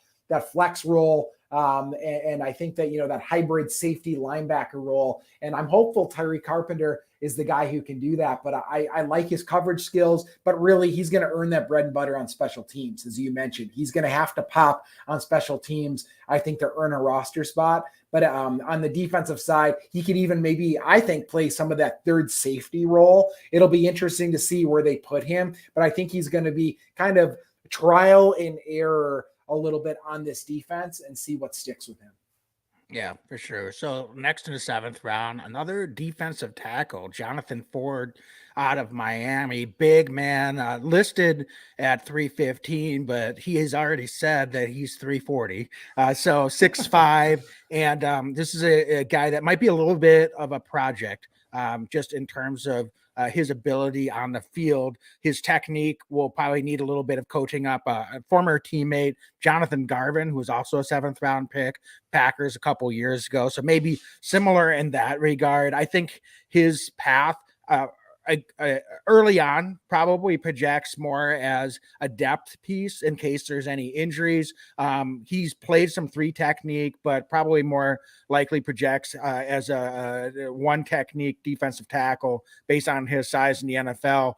C: flex role. And I think that, that hybrid safety linebacker role, and I'm hopeful Tariq Carpenter is the guy who can do that. But I like his coverage skills, but really he's going to earn that bread and butter on special teams. As you mentioned, he's going to have to pop on special teams, I think, to earn a roster spot. But on the defensive side, he could even maybe, I think, play some of that third safety role. It'll be interesting to see where they put him, but I think he's going to be kind of trial and error a little bit on this defense and see what sticks with him.
B: Yeah, for sure. So next in the 7th round, another defensive tackle, Jonathan Ford out of Miami, big man, listed at 315, but he has already said that he's 340. So 6'5", and this is a guy that might be a little bit of a project, just in terms of his ability on the field. His technique will probably need a little bit of coaching up. A former teammate, Jonathan Garvin, who was also a 7th round pick, Packers a couple years ago. So maybe similar in that regard. I think his path early on probably projects more as a depth piece in case there's any injuries. He's played some 3 technique, but probably more likely projects as a 1 technique defensive tackle based on his size in the NFL.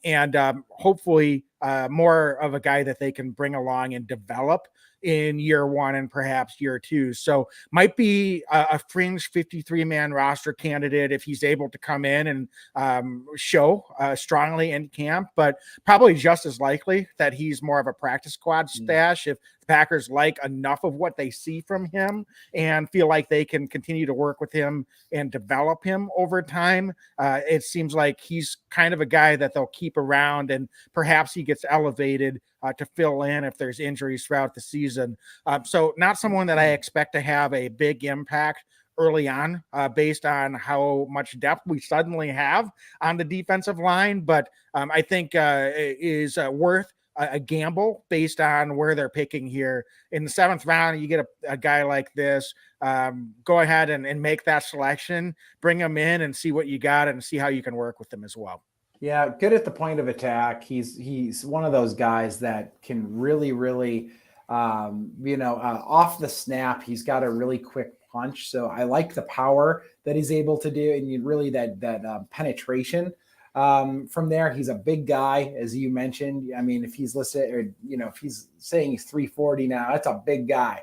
B: And hopefully more of a guy that they can bring along and develop in year one and perhaps year two. So might be a fringe 53-man roster candidate if he's able to come in and show strongly in camp, but probably just as likely that he's more of a practice squad stash if the Packers like enough of what they see from him and feel like they can continue to work with him and develop him over time. It seems like he's kind of a guy that they'll keep around, and perhaps he gets elevated to fill in if there's injuries throughout the season. So not someone that I expect to have a big impact early on based on how much depth we suddenly have on the defensive line, but I think is worth a gamble based on where they're picking here. In the 7th round, you get a guy like this, go ahead and make that selection, bring him in and see what you got and see how you can work with them as well.
C: Yeah, good at the point of attack. He's one of those guys that can really, off the snap, he's got a really quick punch. So I like the power that he's able to do, and really that penetration. From there, he's a big guy, as you mentioned. I mean, if he's listed, or if he's saying he's 340 now, that's a big guy.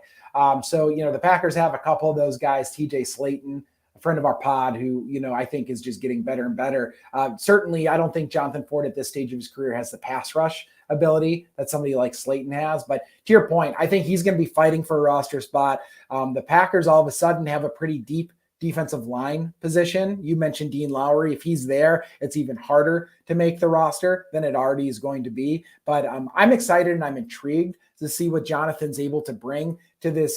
C: So the Packers have a couple of those guys. TJ Slayton, a friend of our pod, who I think is just getting better and better. Certainly, I don't think Jonathan Ford at this stage of his career has the pass rush ability that somebody like Slayton has. But to your point, I think he's going to be fighting for a roster spot. The Packers all of a sudden have a pretty deep defensive line position. You mentioned Dean Lowry. If he's there, it's even harder to make the roster than it already is going to be. But I'm excited and I'm intrigued to see what Jonathan's able to bring to this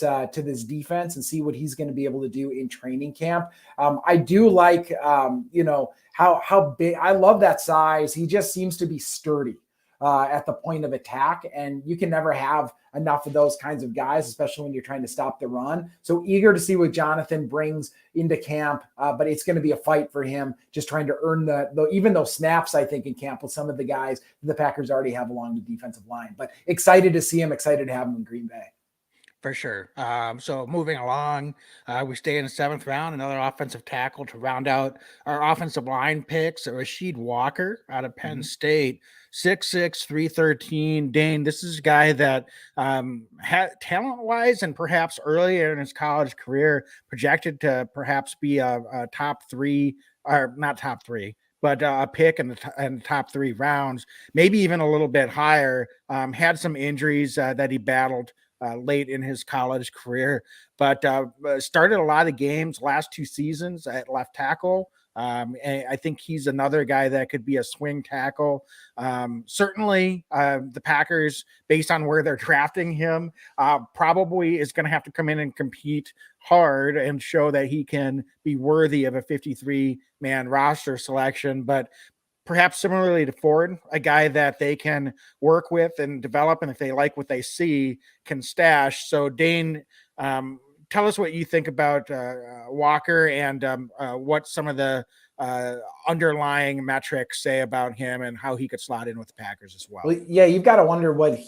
C: defense and see what he's going to be able to do in training camp. I do like, how big. I love that size. He just seems to be sturdy at the point of attack, and you can never have enough of those kinds of guys, especially when you're trying to stop the run. So eager to see what Jonathan brings into camp, but it's going to be a fight for him, just trying to earn even those snaps, I think, in camp with some of the guys the Packers already have along the defensive line. But excited to see him, excited to have him in Green Bay.
B: For sure. So moving along, we stay in the 7th round, another offensive tackle to round out our offensive line picks. Rasheed Walker out of Penn State, 6'6", 313. Dane, this is a guy that had talent-wise and perhaps earlier in his college career projected to perhaps be a top 3, or not top 3, but a pick in the top 3 rounds, maybe even a little bit higher. Had some injuries that he battled late in his college career, but started a lot of games last 2 seasons at left tackle. And I think he's another guy that could be a swing tackle. Certainly the Packers, based on where they're drafting him, probably is going to have to come in and compete hard and show that he can be worthy of a 53-man roster selection. But perhaps similarly to Ford, a guy that they can work with and develop, and if they like what they see, can stash. So Dane, tell us what you think about Walker and what some of the underlying metrics say about him and how he could slot in with the Packers as well.
C: Well, yeah, you've got to wonder what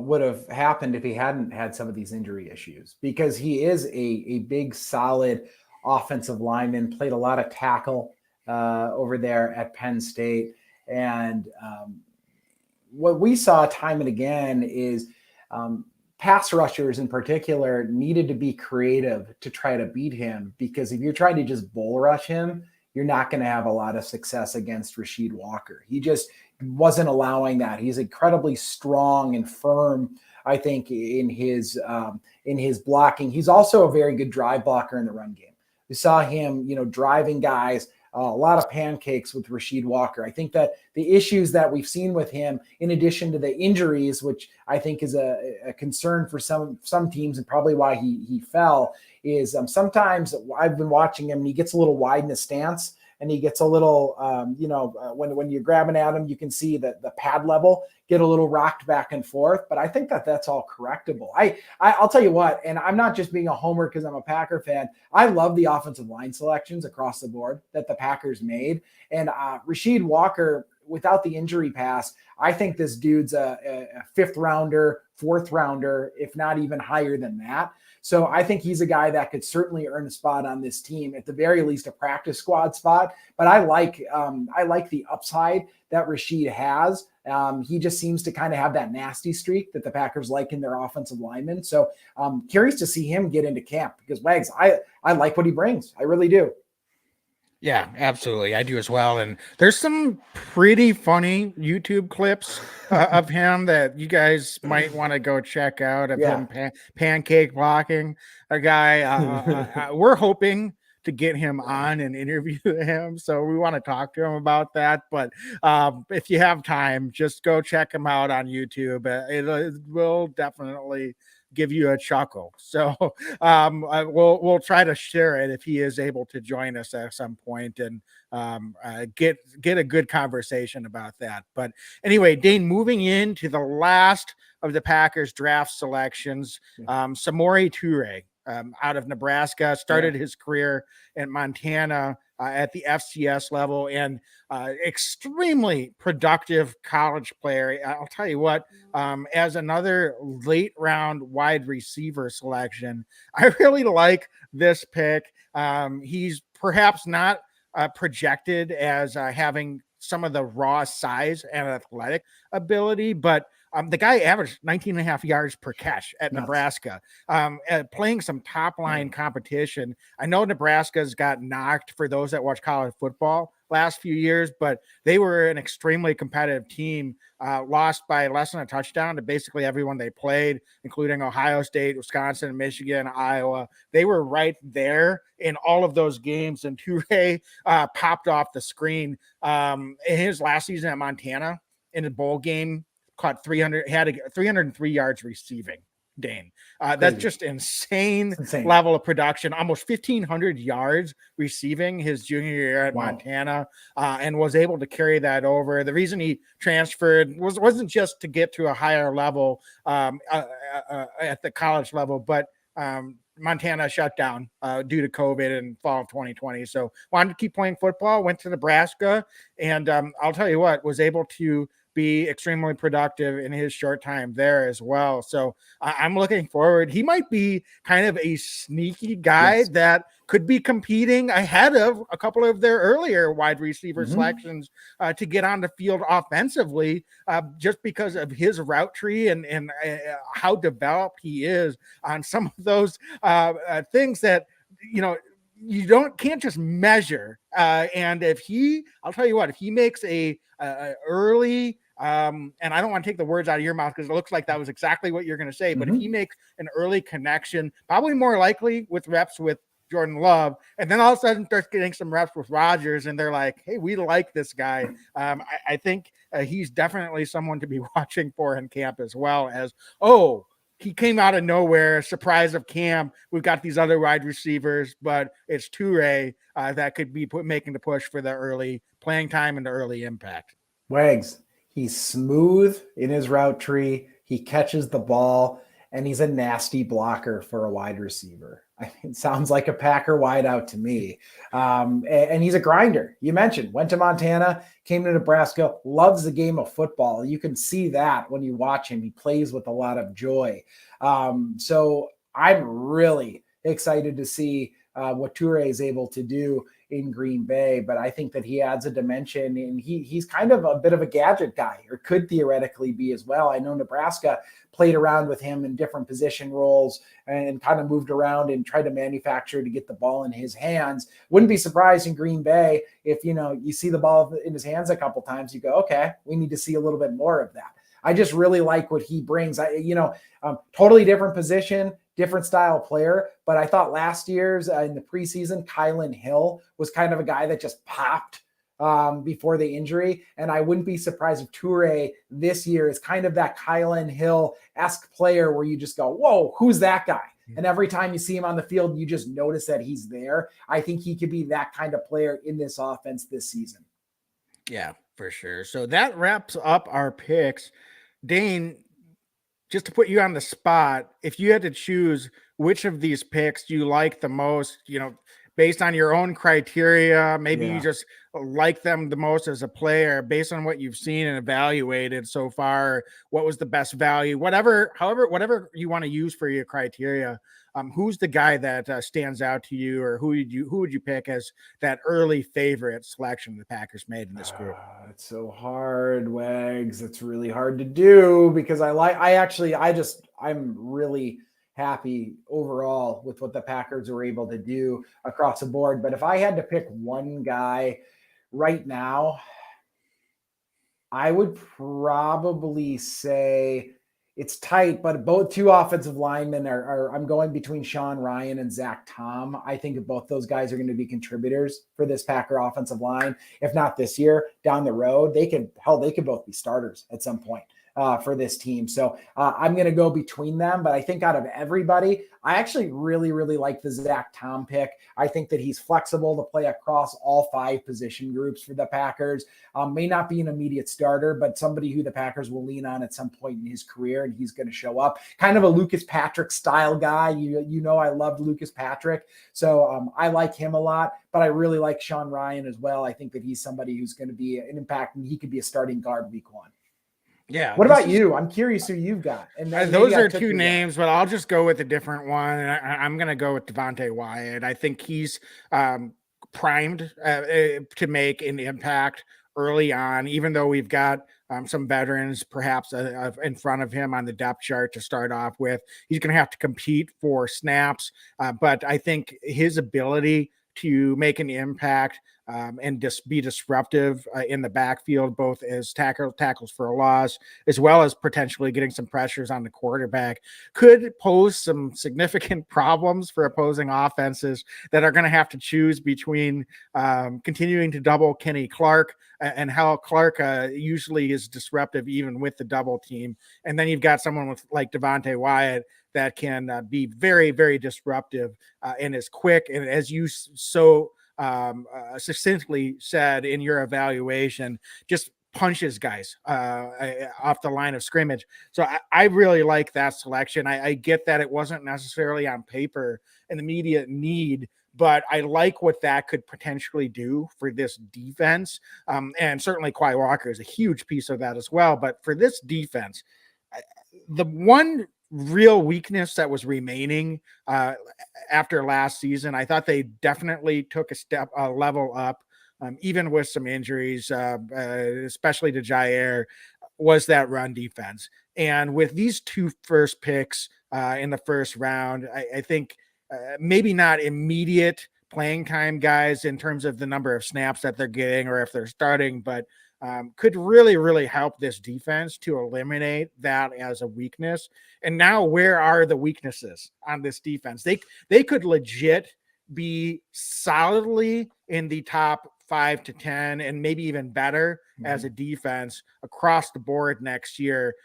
C: would have happened if he hadn't had some of these injury issues, because he is a big, solid offensive lineman, played a lot of tackle over there at Penn State. And what we saw time and again is pass rushers in particular needed to be creative to try to beat him, because if you're trying to just bull rush him, you're not going to have a lot of success against Rasheed Walker. He just wasn't allowing that. He's incredibly strong and firm, I think, in his blocking. He's also a very good drive blocker in the run game. We saw him, driving guys, a lot of pancakes with Rasheed Walker. I think that the issues that we've seen with him, in addition to the injuries, which I think is a concern for some teams and probably why he fell, is sometimes I've been watching him and he gets a little wide in his stance, and he gets a little, when you're grabbing at him, you can see that the pad level get a little rocked back and forth. But I think that that's all correctable. I'll tell you what, and I'm not just being a homer because I'm a Packer fan. I love the offensive line selections across the board that the Packers made. And Rasheed Walker, without the injury pass, I think this dude's a 5th rounder, 4th rounder, if not even higher than that. So I think he's a guy that could certainly earn a spot on this team, at the very least a practice squad spot. But I like the upside that Rasheed has. He just seems to kind of have that nasty streak that the Packers like in their offensive linemen. So curious to see him get into camp because Wags, I like what he brings. I really do.
B: Yeah, absolutely. I do as well. And there's some pretty funny YouTube clips of him that you guys might want to go check out of him pancake blocking a guy. We're hoping to get him on and interview him. So we want to talk to him about that. But if you have time, just go check him out on YouTube. It will definitely give you a chuckle. So we'll try to share it if he is able to join us at some point and get a good conversation about that. But anyway, Dane, moving into the last of the Packers draft selections, Samore Toure out of Nebraska, started his career in Montana at the FCS level and extremely productive college player. I'll tell you what, as another late round wide receiver selection, I really like this pick. He's perhaps not projected as having some of the raw size and athletic ability, but the guy averaged 19 and a half yards per catch at Nebraska, playing some top line competition. I know Nebraska's got knocked for those that watch college football last few years, but they were an extremely competitive team, lost by less than a touchdown to basically everyone they played, including Ohio State, Wisconsin, Michigan, Iowa. They were right there in all of those games, and Toure popped off the screen in his last season at Montana in a bowl game. Caught 303 yards receiving, Dane. That's just insane level of production. Almost 1,500 yards receiving his junior year at Montana, and was able to carry that over. The reason he transferred wasn't just to get to a higher level at the college level, but Montana shut down due to COVID in fall of 2020. So wanted to keep playing football, went to Nebraska, and I'll tell you what, was able to be extremely productive in his short time there as well. So I'm looking forward. He might be kind of a sneaky guy that could be competing ahead of a couple of their earlier wide receiver selections to get on the field offensively, just because of his route tree and how developed he is on some of those things that, you can't just measure. And I'll tell you what, if he makes a early, and I don't want to take the words out of your mouth because it looks like that was exactly what you're going to say, but if he makes an early connection, probably more likely with reps with Jordan Love, and then all of a sudden starts getting some reps with Rodgers, and they're like, hey, we like this guy. I think he's definitely someone to be watching for in camp, as well as, he came out of nowhere, surprise of camp. We've got these other wide receivers, but it's Toure that could be making the push for the early playing time and the early impact.
C: Wags, he's smooth in his route tree. He catches the ball, and he's a nasty blocker for a wide receiver. It sounds like a Packer wideout to me. And he's a grinder. You mentioned, went to Montana, came to Nebraska, loves the game of football. You can see that when you watch him. He plays with a lot of joy. So I'm really excited to see what Toure is able to do in Green Bay, but I think that he adds a dimension, and he's kind of a bit of a gadget guy, or could theoretically be as well. I know Nebraska played around with him in different position roles and kind of moved around and tried to manufacture to get the ball in his hands. Wouldn't be surprised in Green Bay if, you see the ball in his hands a couple times, you go, okay, we need to see a little bit more of that. I just really like what he brings. Totally different position, different style player. But I thought last year's in the preseason, Kylan Hill was kind of a guy that just popped before the injury. And I wouldn't be surprised if Toure this year is kind of that Kylan Hill-esque player where you just go, whoa, who's that guy? And every time you see him on the field, you just notice that he's there. I think he could be that kind of player in this offense this season.
B: Yeah, for sure. So that wraps up our picks. Dane, just to put you on the spot, if you had to choose which of these picks you like the most, based on your own criteria. Maybe
C: Yeah.
B: you just like them the most as a player based on what you've seen and evaluated so far. What was the best value? Whatever you want to use for your criteria. Who's the guy that stands out to you, or who would you pick as that early favorite selection the Packers made in this group?
C: It's so hard, Wags. It's really hard to do because I'm really happy overall with what the Packers were able to do across the board. But if I had to pick one guy right now, I would probably say it's tight, but both two offensive linemen are I'm going between Sean Ryan and Zach Tom. I think if both those guys are going to be contributors for this Packer offensive line, if not this year, down the road, they could both be starters at some point for this team. So I'm going to go between them, but I think out of everybody, I actually really, really like the Zach Tom pick. I think that he's flexible to play across all 5 position groups for the Packers. May not be an immediate starter, but somebody who the Packers will lean on at some point in his career, and he's going to show up. Kind of a Lucas Patrick style guy. You know, I loved Lucas Patrick, so I like him a lot, but I really like Sean Ryan as well. I think that he's somebody who's going to be an impact, and he could be a starting guard week 1.
B: Yeah.
C: What about you? I'm curious who you've got.
B: And those are 2 names, but I'll just go with a different one. And I'm going to go with Devonte Wyatt. I think he's primed to make an impact early on, even though we've got some veterans perhaps in front of him on the depth chart to start off with. He's going to have to compete for snaps, but I think his ability to make an impact and just be disruptive in the backfield, both as tackles for a loss, as well as potentially getting some pressures on the quarterback, could pose some significant problems for opposing offenses that are going to have to choose between continuing to double Kenny Clark and how Clark usually is disruptive even with the double team. And then you've got someone like Devonte Wyatt that can be very, very disruptive and is quick. And as you succinctly said in your evaluation, just punches guys off the line of scrimmage. So I really like that selection. I get that it wasn't necessarily on paper an immediate need, but I like what that could potentially do for this defense. And certainly Kwai Walker is a huge piece of that as well. But for this defense, the one real weakness that was remaining after last season, I thought they definitely took a level up, even with some injuries, especially to Jair, was that run defense. And with these 2 first picks in the first round, I think maybe not immediate playing time guys in terms of the number of snaps that they're getting or if they're starting, but could really, really help this defense to eliminate that as a weakness. And now where are the weaknesses on this defense? They could legit be solidly in the top 5 to 10 and maybe even better as a defense across the board next year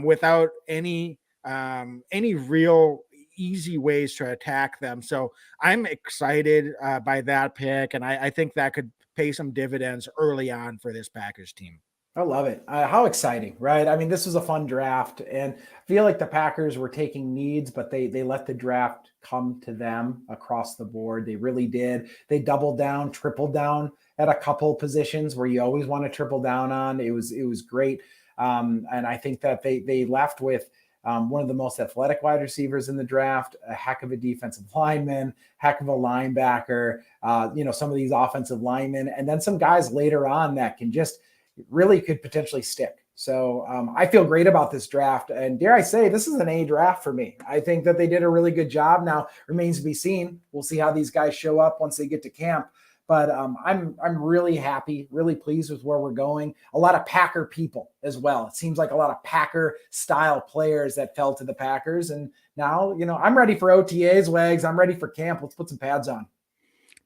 B: without any real easy ways to attack them. So I'm excited by that pick, and I think that could pay some dividends early on for this Packers team.
C: I love it. How exciting, right? I mean, this was a fun draft, and I feel like the Packers were taking needs, but they let the draft come to them across the board. They really did. They doubled down, tripled down at a couple positions where you always want to triple down on. It was great. And I think that they left with one of the most athletic wide receivers in the draft, a heck of a defensive lineman, heck of a linebacker, some of these offensive linemen, and then some guys later on that can just really could potentially stick. So I feel great about this draft. And dare I say, this is an A draft for me. I think that they did a really good job. Now, remains to be seen. We'll see how these guys show up once they get to camp. But I'm really happy, really pleased with where we're going. A lot of Packer people as well. It seems like a lot of Packer style players that fell to the Packers. And now, I'm ready for OTAs, Wags. I'm ready for camp. Let's put some pads on.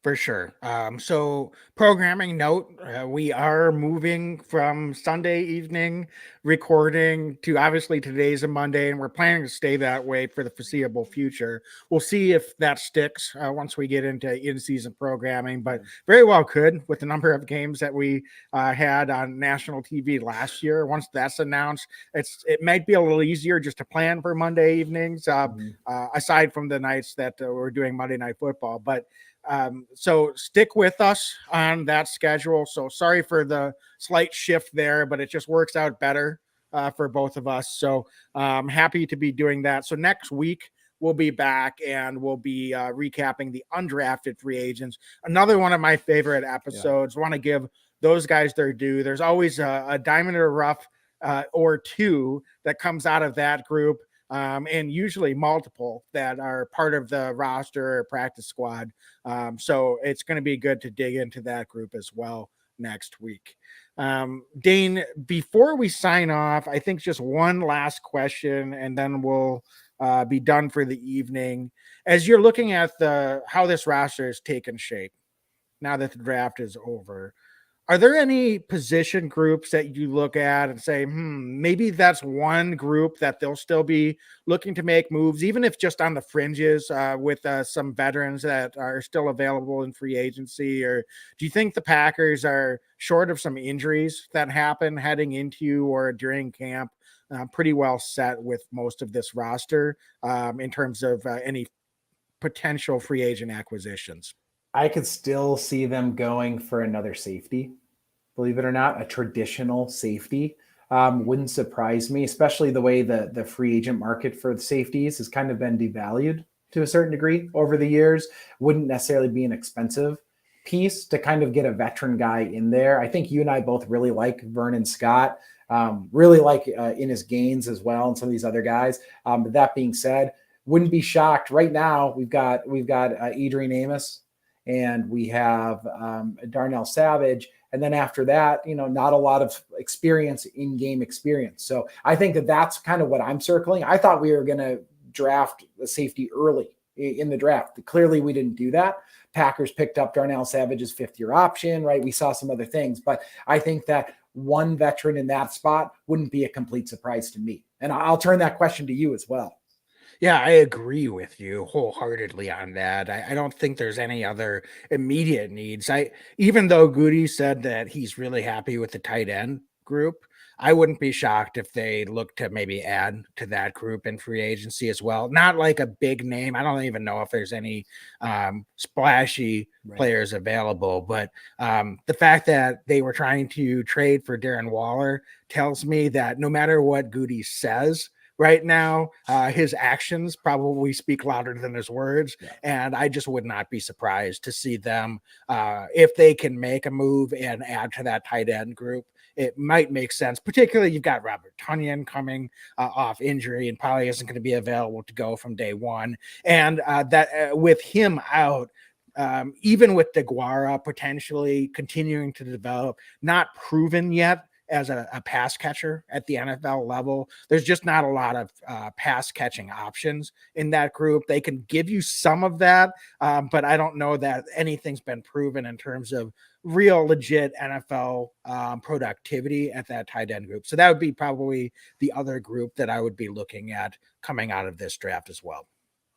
B: For sure. So programming note, we are moving from Sunday evening recording to obviously today's a Monday, and we're planning to stay that way for the foreseeable future. We'll see if that sticks once we get into in-season programming, but very well could with the number of games that we had on national TV last year. Once that's announced, it might be a little easier just to plan for Monday evenings, aside from the nights that we're doing Monday Night Football. But so stick with us on that schedule. So sorry for the slight shift there, but it just works out better for both of us. So happy to be doing that. So next week we'll be back and we'll be recapping the undrafted free agents. Another one of my favorite episodes. Want to give those guys their due. There's always a diamond in the rough or two that comes out of that group. And usually multiple that are part of the roster or practice squad. So it's going to be good to dig into that group as well next week. Dane, before we sign off, I think just one last question and then we'll be done for the evening. As you're looking at how this roster has taken shape now that the draft is over, are there any position groups that you look at and say, maybe that's one group that they'll still be looking to make moves, even if just on the fringes with some veterans that are still available in free agency? Or do you think the Packers are short of some injuries that happen heading into or during camp, pretty well set with most of this roster in terms of any potential free agent acquisitions?
C: I could still see them going for another safety, believe it or not, a traditional safety. Wouldn't surprise me, especially the way the free agent market for the safeties has kind of been devalued to a certain degree over the years. Wouldn't necessarily be an expensive piece to kind of get a veteran guy in there. I think you and I both really like Vernon Scott, really like Innis Gaines as well, and some of these other guys. But that being said, wouldn't be shocked. Right now, we've got Adrian Amos, and we have Darnell Savage. And then after that, not a lot of in-game experience. So I think that's kind of what I'm circling. I thought we were going to draft a safety early in the draft. Clearly, we didn't do that. Packers picked up Darnell Savage's fifth-year option, right? We saw some other things. But I think that one veteran in that spot wouldn't be a complete surprise to me. And I'll turn that question to you as well.
B: Yeah, I agree with you wholeheartedly on that. I don't think there's any other immediate needs. Even though Goody said that he's really happy with the tight end group, I wouldn't be shocked if they look to maybe add to that group in free agency as well. Not like a big name. I don't even know if there's any splashy players available, but the fact that they were trying to trade for Darren Waller tells me that no matter what Goody says, right now, his actions probably speak louder than his words. Yeah. And I just would not be surprised to see them, if they can make a move and add to that tight end group, it might make sense. Particularly, you've got Robert Tonyan coming off injury and probably isn't going to be available to go from day one. And with him out, even with DeGuara potentially continuing to develop, not proven yet as a pass catcher at the NFL level, there's just not a lot of pass catching options in that group. They can give you some of that, but I don't know that anything's been proven in terms of real legit NFL productivity at that tight end group. So that would be probably the other group that I would be looking at coming out of this draft as well.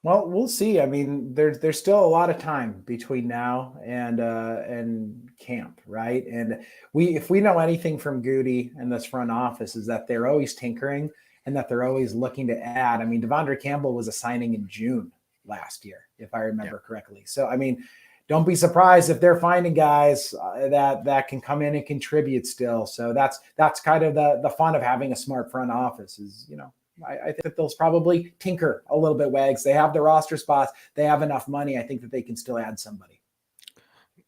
C: Well, we'll see. I mean, there's still a lot of time between now and camp, right? And if we know anything from Goody and this front office is that they're always tinkering and that they're always looking to add. I mean, Devondre Campbell was a signing in June last year, if I remember correctly. So, I mean, don't be surprised if they're finding guys that can come in and contribute still. So that's kind of the fun of having a smart front office is, I think that they'll probably tinker a little bit, Wags. They have the roster spots. They have enough money. I think that they can still add somebody.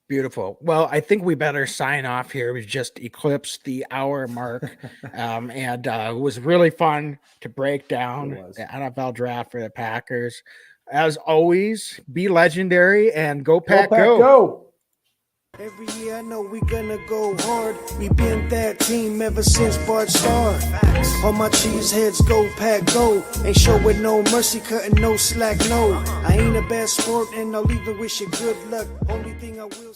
B: Beautiful. Well, I think we better sign off here. We've just eclipsed the hour mark. And it was really fun to break down the NFL draft for the Packers. As always, be legendary and go Pack, go.
A: Every year I know we gonna go hard. We been that team ever since Bart started. All my cheeseheads go Pack go. Ain't showing no mercy, cutting no slack, no. I ain't a bad sport and I'll even wish you good luck. Only thing I will